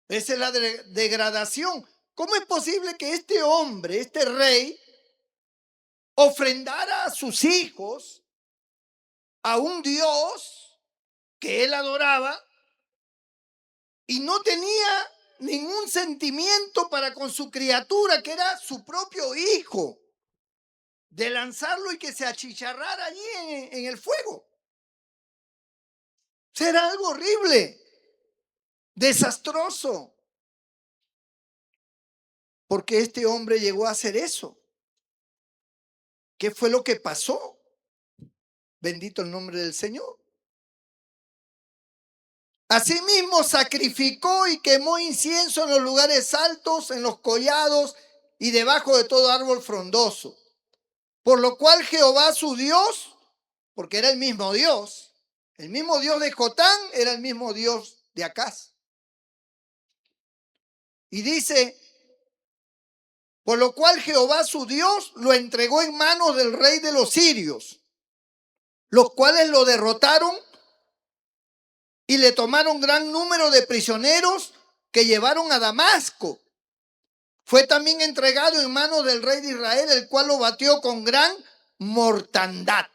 Esa es la degradación. ¿Cómo es posible que este hombre, este rey, ofrendara a sus hijos a un Dios que él adoraba y no tenía ningún sentimiento para con su criatura, que era su propio hijo, de lanzarlo y que se achicharrara allí en el fuego? Será algo horrible, desastroso, porque este hombre llegó a hacer eso. ¿Qué fue lo que pasó? Bendito el nombre del Señor. Asimismo sacrificó y quemó incienso en los lugares altos, en los collados y debajo de todo árbol frondoso. Por lo cual Jehová su Dios, porque era el mismo Dios de Jotán era el mismo Dios de Acaz. Y dice, por lo cual Jehová su Dios lo entregó en manos del rey de los sirios, los cuales lo derrotaron y le tomaron gran número de prisioneros que llevaron a Damasco. Fue también entregado en manos del rey de Israel, el cual lo batió con gran mortandad.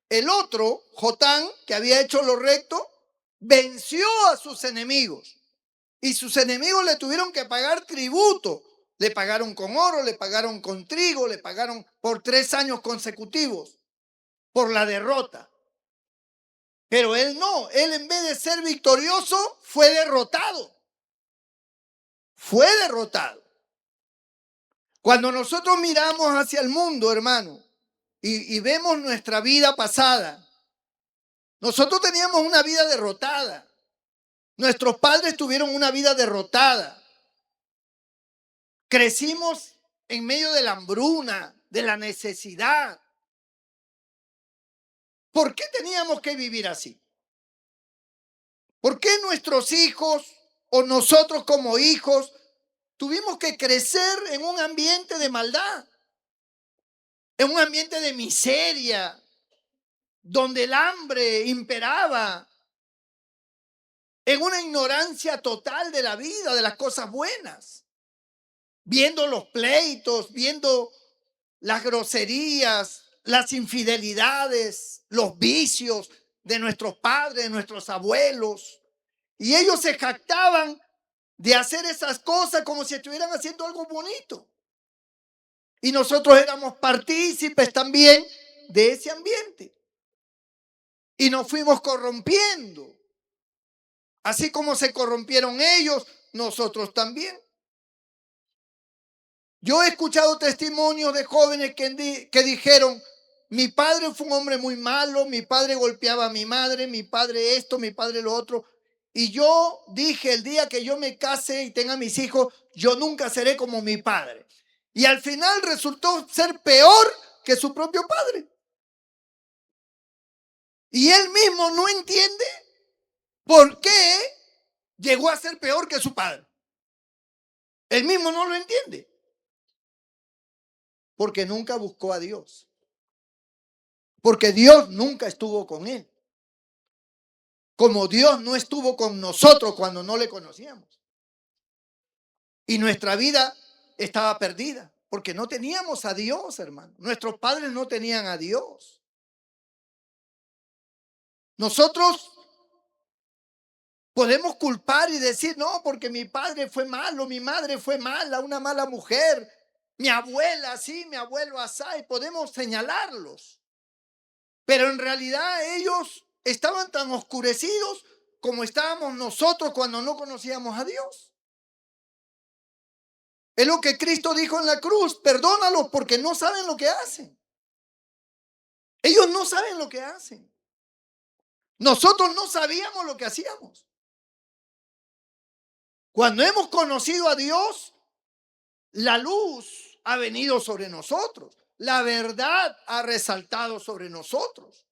El otro, Jotán, que había hecho lo recto, venció a sus enemigos. Y sus enemigos le tuvieron que pagar tributo. Le pagaron con oro, le pagaron con trigo, le pagaron por 3 años consecutivos por la derrota. Pero él no, él en vez de ser victorioso, fue derrotado. Fue derrotado. Cuando nosotros miramos hacia el mundo, hermano, y vemos nuestra vida pasada, nosotros teníamos una vida derrotada. Nuestros padres tuvieron una vida derrotada. Crecimos en medio de la hambruna, de la necesidad. ¿Por qué teníamos que vivir así? ¿Por qué nuestros hijos o nosotros como hijos tuvimos que crecer en un ambiente de maldad, en un ambiente de miseria, donde el hambre imperaba, en una ignorancia total de la vida, de las cosas buenas, viendo los pleitos, viendo las groserías, las infidelidades, los vicios de nuestros padres, de nuestros abuelos? Y ellos se jactaban de hacer esas cosas como si estuvieran haciendo algo bonito. Y nosotros éramos partícipes también de ese ambiente. Y nos fuimos corrompiendo. Así como se corrompieron ellos, nosotros también. Yo he escuchado testimonios de jóvenes que dijeron, mi padre fue un hombre muy malo, mi padre golpeaba a mi madre, mi padre esto, mi padre lo otro. Y yo dije, el día que yo me case y tenga mis hijos, yo nunca seré como mi padre. Y al final resultó ser peor que su propio padre. Y él mismo no entiende por qué llegó a ser peor que su padre. Él mismo no lo entiende, porque nunca buscó a Dios, porque Dios nunca estuvo con él, como Dios no estuvo con nosotros cuando no le conocíamos. Y nuestra vida estaba perdida, porque no teníamos a Dios, hermano. Nuestros padres no tenían a Dios. Nosotros podemos culpar y decir, no, porque mi padre fue malo, mi madre fue mala, una mala mujer, mi abuela así, mi abuelo así, y podemos señalarlos. Pero en realidad ellos estaban tan oscurecidos como estábamos nosotros cuando no conocíamos a Dios. Es lo que Cristo dijo en la cruz, perdónalos porque no saben lo que hacen. Ellos no saben lo que hacen. Nosotros no sabíamos lo que hacíamos. Cuando hemos conocido a Dios, la luz ha venido sobre nosotros. La verdad ha resaltado sobre nosotros.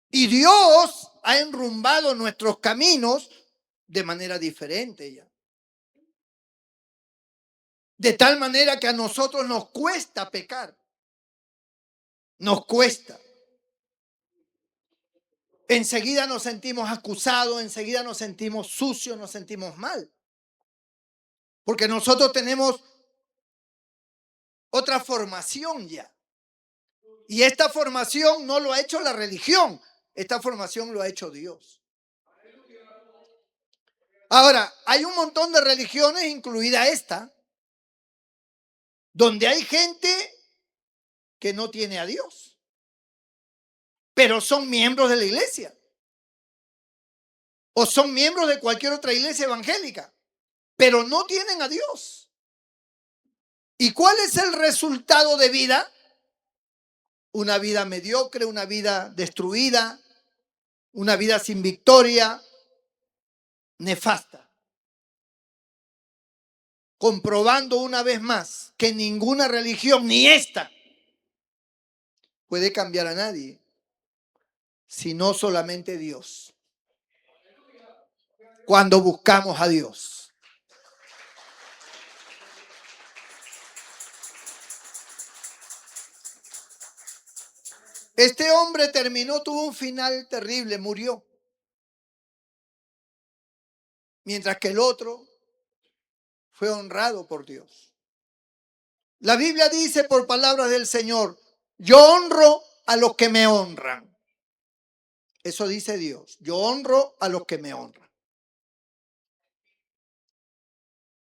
Y Dios ha enrumbado nuestros caminos de manera diferente ya. De tal manera que a nosotros nos cuesta pecar. Nos cuesta. Enseguida nos sentimos acusados, enseguida nos sentimos sucios, nos sentimos mal. Porque nosotros tenemos otra formación ya. Y esta formación no lo ha hecho la religión, esta formación lo ha hecho Dios. Ahora, hay un montón de religiones, incluida esta, donde hay gente que no tiene a Dios, pero son miembros de la iglesia o son miembros de cualquier otra iglesia evangélica, pero no tienen a Dios. ¿Y cuál es el resultado de vida? Una vida mediocre, una vida destruida, una vida sin victoria, nefasta. Comprobando una vez más que ninguna religión, ni esta, puede cambiar a nadie, sino solamente Dios. Cuando buscamos a Dios. Este hombre tuvo un final terrible, murió. Mientras que el otro fue honrado por Dios. La Biblia dice por palabras del Señor, yo honro a los que me honran. Eso dice Dios, yo honro a los que me honran.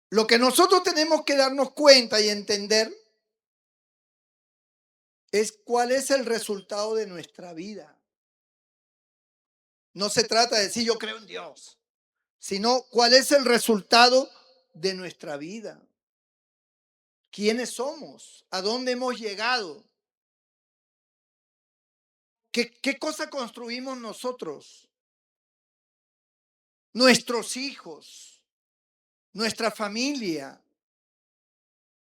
Lo que nosotros tenemos que darnos cuenta y entender es cuál es el resultado de nuestra vida. No se trata de decir yo creo en Dios, sino cuál es el resultado de nuestra vida. ¿Quiénes somos? ¿A dónde hemos llegado? ¿Qué cosa construimos nosotros? Nuestros hijos, nuestra familia.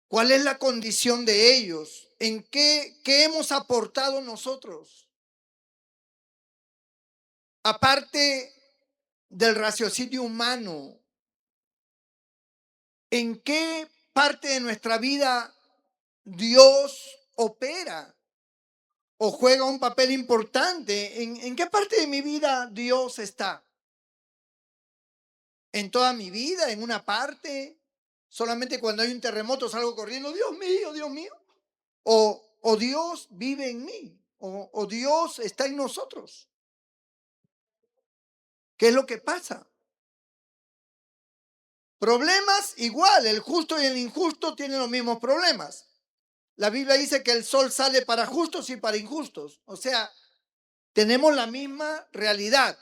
¿Cuál es la condición de ellos? ¿En qué hemos aportado nosotros? Aparte del raciocinio humano, ¿en qué parte de nuestra vida Dios opera o juega un papel importante? ¿En qué parte de mi vida Dios está? ¿En toda mi vida? ¿En una parte? ¿Solamente cuando hay un terremoto salgo corriendo? Dios mío, Dios mío. ¿O Dios vive en mí? ¿O Dios está en nosotros? ¿Qué es lo que pasa? Problemas igual, el justo y el injusto tienen los mismos problemas. La Biblia dice que el sol sale para justos y para injustos. O sea, tenemos la misma realidad.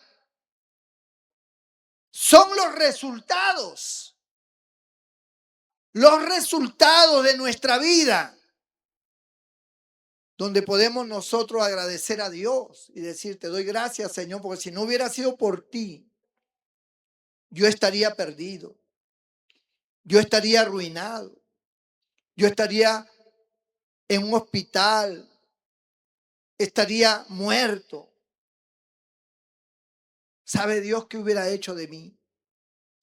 Son los resultados de nuestra vida, donde podemos nosotros agradecer a Dios y decir, te doy gracias, Señor, porque si no hubiera sido por ti, yo estaría perdido, yo estaría arruinado, yo estaría en un hospital, estaría muerto. ¿Sabe Dios qué hubiera hecho de mí?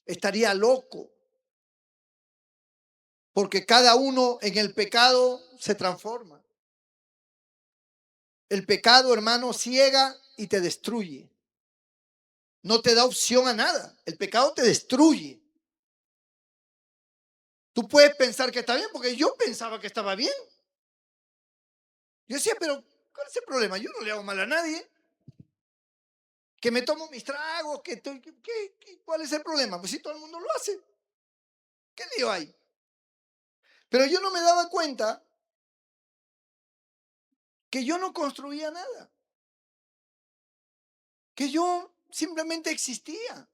Estaría loco. Porque cada uno en el pecado se transforma. El pecado, hermano, ciega y te destruye. No te da opción a nada. El pecado te destruye. Tú puedes pensar que está bien, porque yo pensaba que estaba bien. Yo decía, pero ¿cuál es el problema? Yo no le hago mal a nadie. Que me tomo mis tragos, ¿cuál es el problema? Pues si todo el mundo lo hace. ¿Qué lío hay? Pero yo no me daba cuenta que yo no construía nada. Que yo simplemente existía.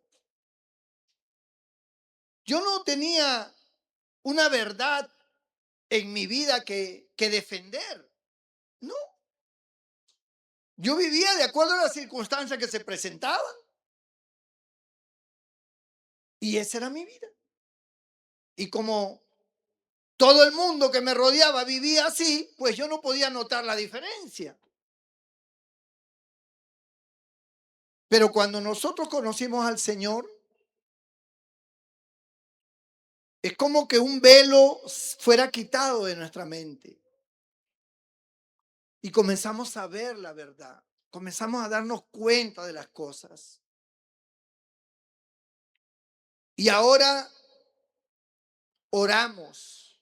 Yo no tenía una verdad en mi vida que defender. No. Yo vivía de acuerdo a las circunstancias que se presentaban. Y esa era mi vida. Y como todo el mundo que me rodeaba vivía así, pues yo no podía notar la diferencia. Pero cuando nosotros conocimos al Señor, es como que un velo fuera quitado de nuestra mente. Y comenzamos a ver la verdad. Comenzamos a darnos cuenta de las cosas. Y ahora oramos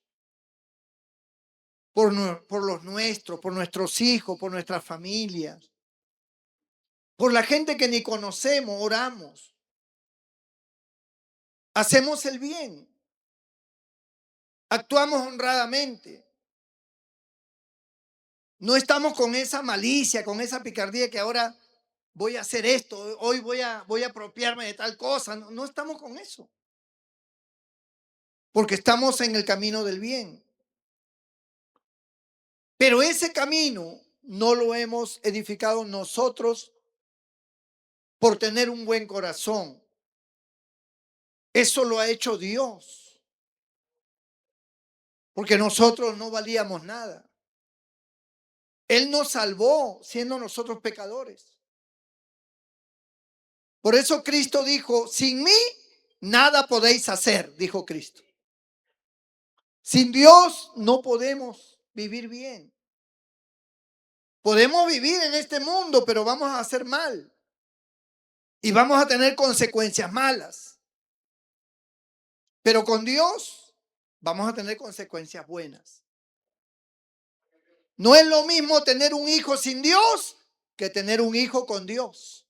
por los nuestros, por nuestros hijos, por nuestras familias, por la gente que ni conocemos, oramos. Hacemos el bien, actuamos honradamente. No estamos con esa malicia, con esa picardía que ahora voy a hacer esto, hoy voy a apropiarme de tal cosa. No, no estamos con eso, porque estamos en el camino del bien. Pero ese camino no lo hemos edificado nosotros por tener un buen corazón. Eso lo ha hecho Dios, porque nosotros no valíamos nada. Él nos salvó siendo nosotros pecadores. Por eso Cristo dijo, sin mí nada podéis hacer, dijo Cristo. Sin Dios no podemos vivir bien. Podemos vivir en este mundo, pero vamos a hacer mal. Y vamos a tener consecuencias malas. Pero con Dios vamos a tener consecuencias buenas. No es lo mismo tener un hijo sin Dios que tener un hijo con Dios.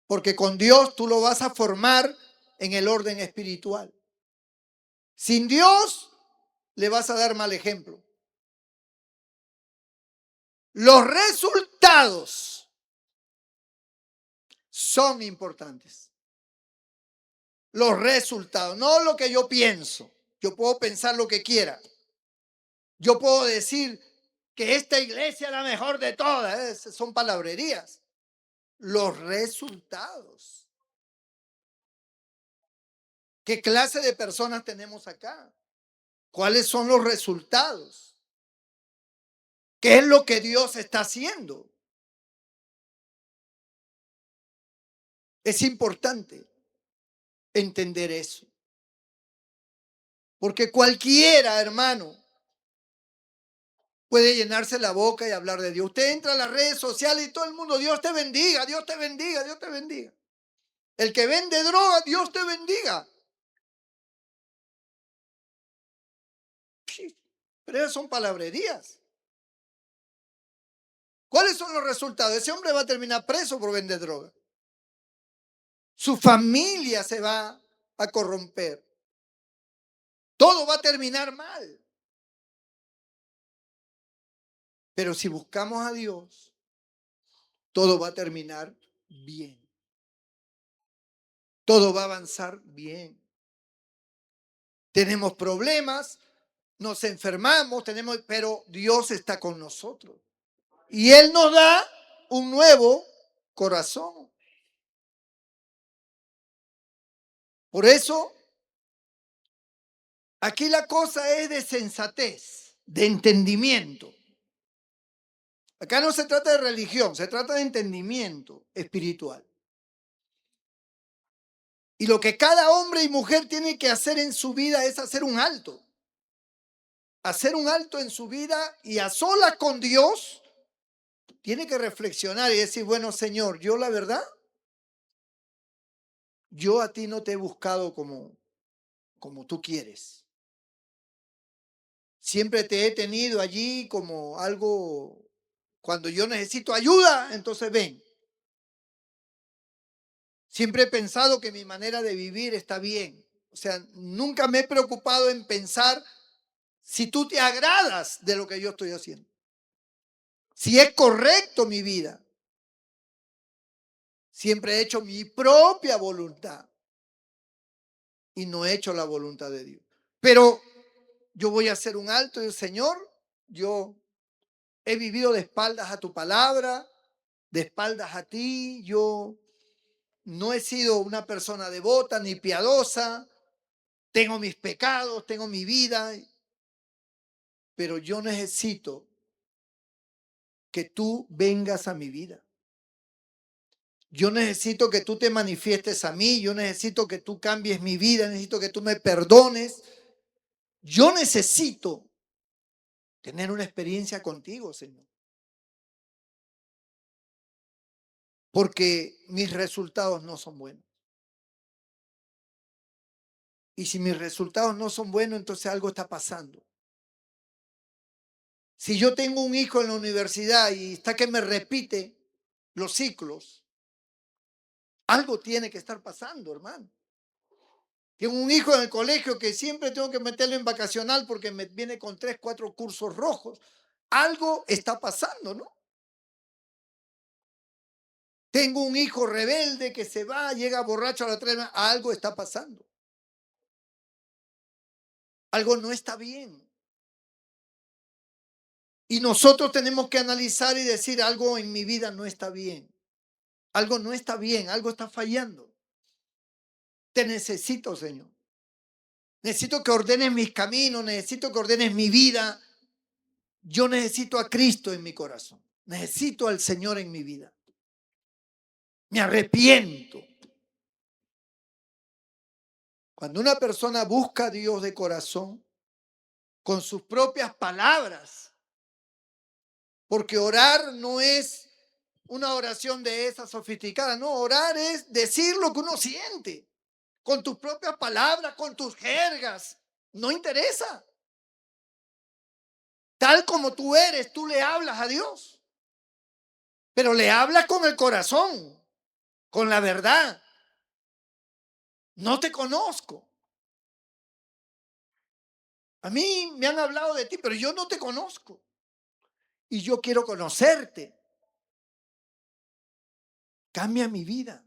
Porque con Dios tú lo vas a formar en el orden espiritual. Sin Dios le vas a dar mal ejemplo. Los resultados son importantes. Los resultados, no lo que yo pienso. Yo puedo pensar lo que quiera. Yo puedo decir que esta iglesia es la mejor de todas. Son palabrerías. Los resultados. ¿Qué clase de personas tenemos acá? ¿Cuáles son los resultados? ¿Qué es lo que Dios está haciendo? Es importante entender eso. Porque cualquiera, hermano, puede llenarse la boca y hablar de Dios. Usted entra a las redes sociales y todo el mundo, Dios te bendiga, Dios te bendiga, Dios te bendiga. El que vende droga, Dios te bendiga. Pero esas son palabrerías. ¿Cuáles son los resultados? Ese hombre va a terminar preso por vender droga. Su familia se va a corromper. Todo va a terminar mal. Pero si buscamos a Dios, todo va a terminar bien. Todo va a avanzar bien. Tenemos problemas, nos enfermamos, pero Dios está con nosotros. Y Él nos da un nuevo corazón. Por eso, aquí la cosa es de sensatez, de entendimiento. Acá no se trata de religión, se trata de entendimiento espiritual. Y lo que cada hombre y mujer tiene que hacer en su vida es hacer un alto. Hacer un alto en su vida y a solas con Dios, tiene que reflexionar y decir, bueno, Señor, yo la verdad, yo a ti no te he buscado como tú quieres. Siempre te he tenido allí como algo, cuando yo necesito ayuda, entonces ven. Siempre he pensado que mi manera de vivir está bien. O sea, nunca me he preocupado en pensar si tú te agradas de lo que yo estoy haciendo. Si es correcto mi vida. Siempre he hecho mi propia voluntad y no he hecho la voluntad de Dios. Pero yo voy a hacer un alto y el Señor, yo he vivido de espaldas a tu palabra, de espaldas a ti. Yo no he sido una persona devota ni piadosa. Tengo mis pecados, tengo mi vida, pero yo necesito que tú vengas a mi vida. Yo necesito que tú te manifiestes a mí, yo necesito que tú cambies mi vida, necesito que tú me perdones. Yo necesito tener una experiencia contigo, Señor. Porque mis resultados no son buenos. Y si mis resultados no son buenos, entonces algo está pasando. Si yo tengo un hijo en la universidad y está que me repite los ciclos, algo tiene que estar pasando, hermano. Tengo un hijo en el colegio que siempre tengo que meterlo en vacacional porque me viene con 3, 4 cursos rojos. Algo está pasando, ¿no? Tengo un hijo rebelde que se va, llega borracho a la 3, algo está pasando. Algo no está bien. Y nosotros tenemos que analizar y decir, algo en mi vida no está bien. Algo no está bien, algo está fallando. Te necesito, Señor. Necesito que ordenes mis caminos, necesito que ordenes mi vida. Yo necesito a Cristo en mi corazón. Necesito al Señor en mi vida. Me arrepiento. Cuando una persona busca a Dios de corazón, con sus propias palabras, porque orar no es una oración de esa sofisticada, no, orar es decir lo que uno siente, con tus propias palabras, con tus jergas, no interesa. Tal como tú eres, tú le hablas a Dios, pero le hablas con el corazón, con la verdad. No te conozco. A mí me han hablado de ti, pero yo no te conozco. Y yo quiero conocerte. Cambia mi vida.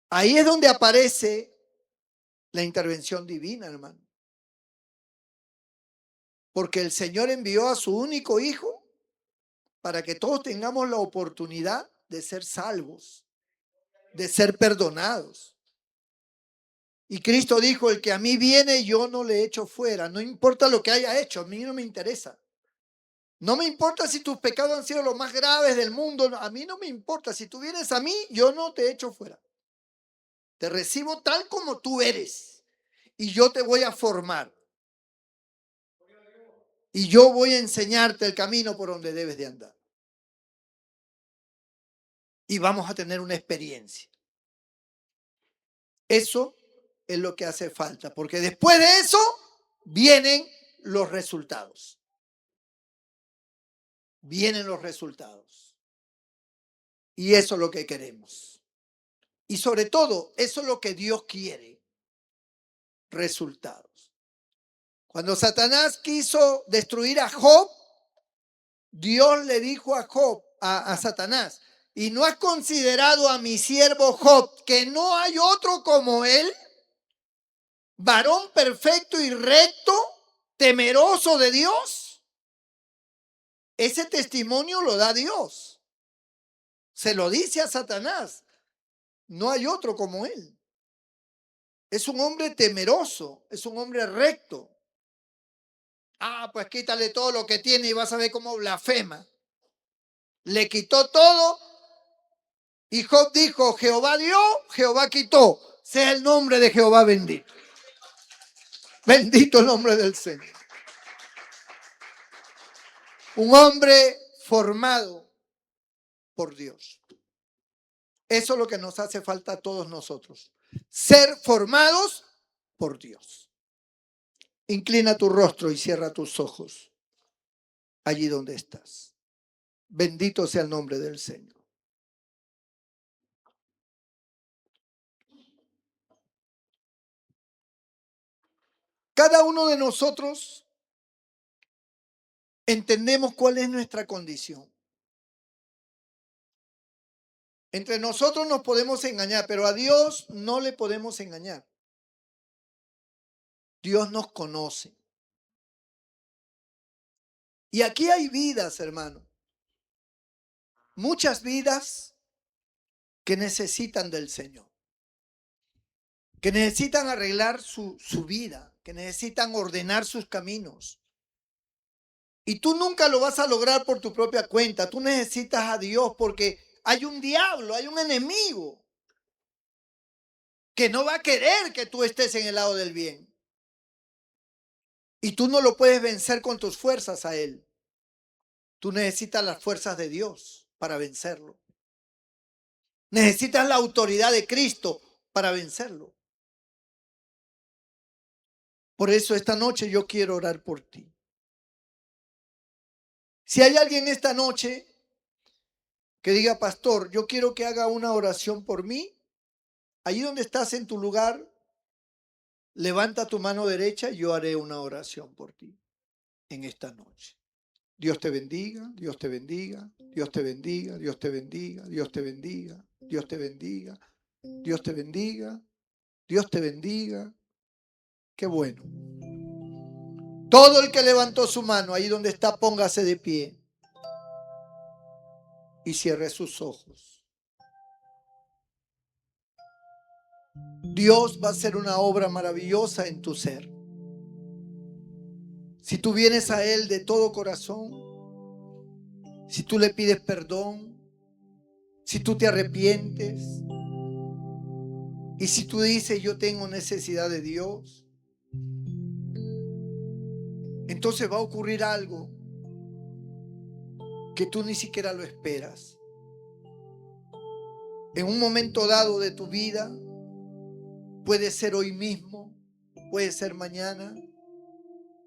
Ahí es donde aparece la intervención divina, hermano. Porque el Señor envió a su único hijo para que todos tengamos la oportunidad de ser salvos, de ser perdonados. Y Cristo dijo, el que a mí viene, yo no le echo fuera. No importa lo que haya hecho, a mí no me interesa. No me importa si tus pecados han sido los más graves del mundo. A mí no me importa. Si tú vienes a mí, yo no te echo fuera. Te recibo tal como tú eres. Y yo te voy a formar. Y yo voy a enseñarte el camino por donde debes de andar. Y vamos a tener una experiencia. Eso es lo que hace falta. Porque después de eso vienen los resultados. Vienen los resultados. Y eso es lo que queremos. Y sobre todo, eso es lo que Dios quiere. Resultados. Cuando Satanás quiso destruir a Job, Dios le dijo a Job, a Satanás, ¿y no has considerado a mi siervo Job, que no hay otro como él? Varón perfecto y recto, temeroso de Dios. Ese testimonio lo da Dios. Se lo dice a Satanás. No hay otro como él. Es un hombre temeroso, es un hombre recto. Ah, pues quítale todo lo que tiene y vas a ver cómo blasfema. Le quitó todo Y Job dijo, Jehová dio, Jehová quitó. Sea el nombre de Jehová bendito. Bendito el nombre del Señor. Un hombre formado por Dios. Eso es lo que nos hace falta a todos nosotros. Ser formados por Dios. Inclina tu rostro y cierra tus ojos allí donde estás. Bendito sea el nombre del Señor. Cada uno de nosotros entendemos cuál es nuestra condición. Entre nosotros nos podemos engañar, pero a Dios no le podemos engañar. Dios nos conoce. Y aquí hay vidas, hermano. Muchas vidas que necesitan del Señor. Que necesitan arreglar su vida. Que necesitan ordenar sus caminos. Y tú nunca lo vas a lograr por tu propia cuenta. Tú necesitas a Dios porque hay un diablo, hay un enemigo que no va a querer que tú estés en el lado del bien. Y tú no lo puedes vencer con tus fuerzas a él. Tú necesitas las fuerzas de Dios para vencerlo. Necesitas la autoridad de Cristo para vencerlo. Por eso esta noche yo quiero orar por ti. Si hay alguien esta noche que diga, pastor, yo quiero que haga una oración por mí, allí donde estás en tu lugar, levanta tu mano derecha y yo haré una oración por ti en esta noche. Dios te bendiga, Dios te bendiga, Dios te bendiga, Dios te bendiga, Dios te bendiga, Dios te bendiga, Dios te bendiga, Dios te bendiga. Qué bueno. Todo el que levantó su mano, ahí donde está, póngase de pie y cierre sus ojos. Dios va a hacer una obra maravillosa en tu ser. Si tú vienes a Él de todo corazón, si tú le pides perdón, si tú te arrepientes y si tú dices yo tengo necesidad de Dios, entonces va a ocurrir algo que tú ni siquiera lo esperas. En un momento dado de tu vida, puede ser hoy mismo, puede ser mañana,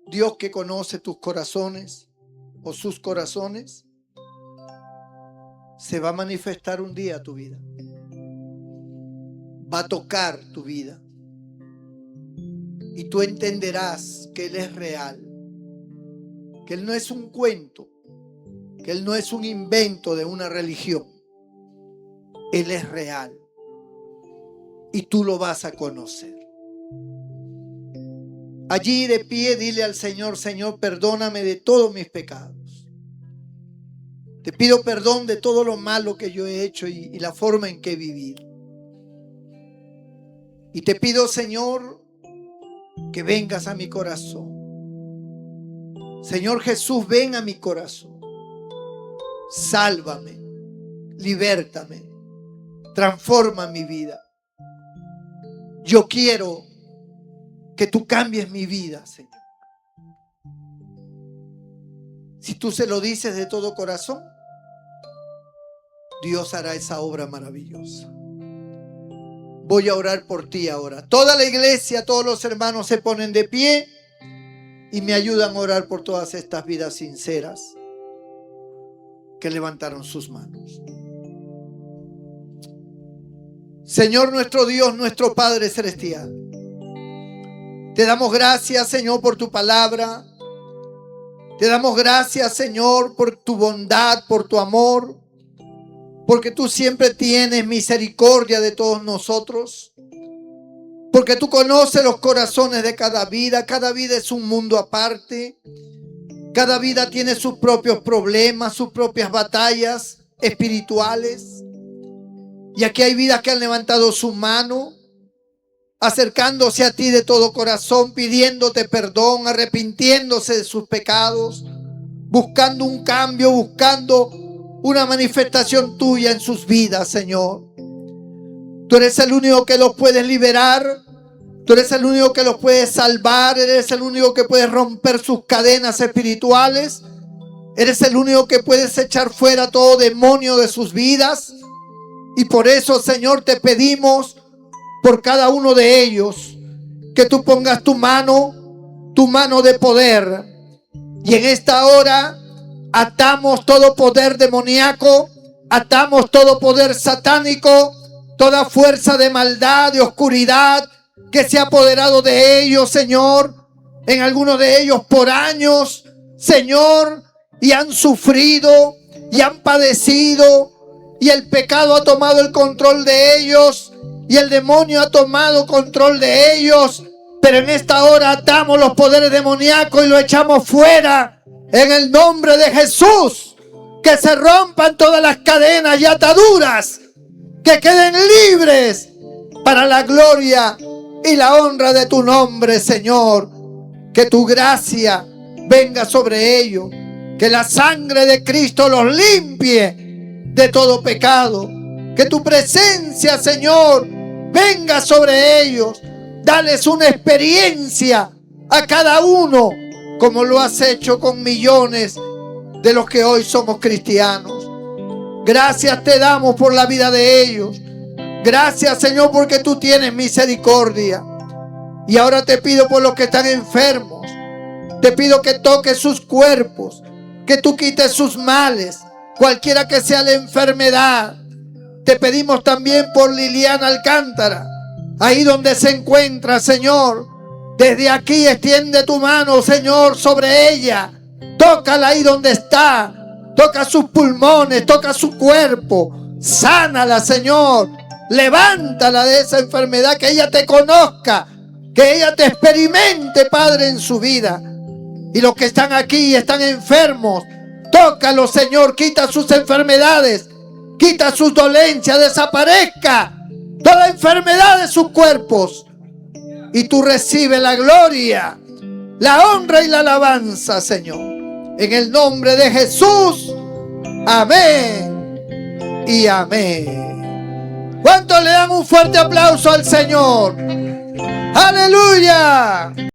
Dios que conoce tus corazones o sus corazones, se va a manifestar un día a tu vida. Va a tocar tu vida. Y tú entenderás que Él es real. Que Él no es un cuento. Que Él no es un invento de una religión. Él es real. Y tú lo vas a conocer. Allí de pie dile al Señor, Señor, perdóname de todos mis pecados. Te pido perdón de todo lo malo que yo he hecho y la forma en que he vivido. Y te pido, Señor, que vengas a mi corazón. Señor Jesús, ven a mi corazón. Sálvame, libértame, transforma mi vida. Yo quiero que tú cambies mi vida, Señor. Si tú se lo dices de todo corazón, Dios hará esa obra maravillosa. Voy a orar por ti ahora. Toda la iglesia, todos los hermanos se ponen de pie y me ayudan a orar por todas estas vidas sinceras que levantaron sus manos. Señor nuestro Dios, nuestro Padre Celestial, te damos gracias, Señor, por tu palabra. Te damos gracias, Señor, por tu bondad, por tu amor, porque tú siempre tienes misericordia de todos nosotros, porque tú conoces los corazones de cada vida es un mundo aparte, cada vida tiene sus propios problemas, sus propias batallas espirituales, y aquí hay vidas que han levantado su mano, acercándose a ti de todo corazón, pidiéndote perdón, arrepintiéndose de sus pecados, buscando un cambio, buscando una manifestación tuya en sus vidas, Señor. Tú eres el único que los puedes liberar. Tú eres el único que los puedes salvar. Eres el único que puedes romper sus cadenas espirituales. Eres el único que puedes echar fuera todo demonio de sus vidas. Y por eso, Señor, te pedimos por cada uno de ellos que tú pongas tu mano de poder. Y en esta hora atamos todo poder demoníaco, atamos todo poder satánico, toda fuerza de maldad, de oscuridad que se ha apoderado de ellos, Señor. En algunos de ellos por años, Señor, y han sufrido y han padecido, y el pecado ha tomado el control de ellos, y el demonio ha tomado control de ellos. Pero en esta hora atamos los poderes demoníacos y los echamos fuera en el nombre de Jesús. Que se rompan todas las cadenas y ataduras, que queden libres para la gloria y la honra de tu nombre, Señor. Que tu gracia venga sobre ellos, que la sangre de Cristo los limpie de todo pecado. Que tu presencia, Señor, venga sobre ellos. Dales una experiencia a cada uno, como lo has hecho con millones de los que hoy somos cristianos. Gracias te damos por la vida de ellos. Gracias, Señor, porque tú tienes misericordia. Y ahora te pido por los que están enfermos. Te pido que toques sus cuerpos, que tú quites sus males, cualquiera que sea la enfermedad. Te pedimos también por Liliana Alcántara, ahí donde se encuentra, Señor. Desde aquí extiende tu mano, Señor, sobre ella. Tócala ahí donde está. Toca sus pulmones, toca su cuerpo. Sánala, Señor. Levántala de esa enfermedad, que ella te conozca, que ella te experimente, Padre, en su vida. Y los que están aquí están enfermos, tócalos, Señor. Quita sus enfermedades, quita sus dolencias, desaparezca toda enfermedad de sus cuerpos. Y tú recibes la gloria, la honra y la alabanza, Señor. En el nombre de Jesús. Amén y amén. ¿Cuántos le dan un fuerte aplauso al Señor? ¡Aleluya!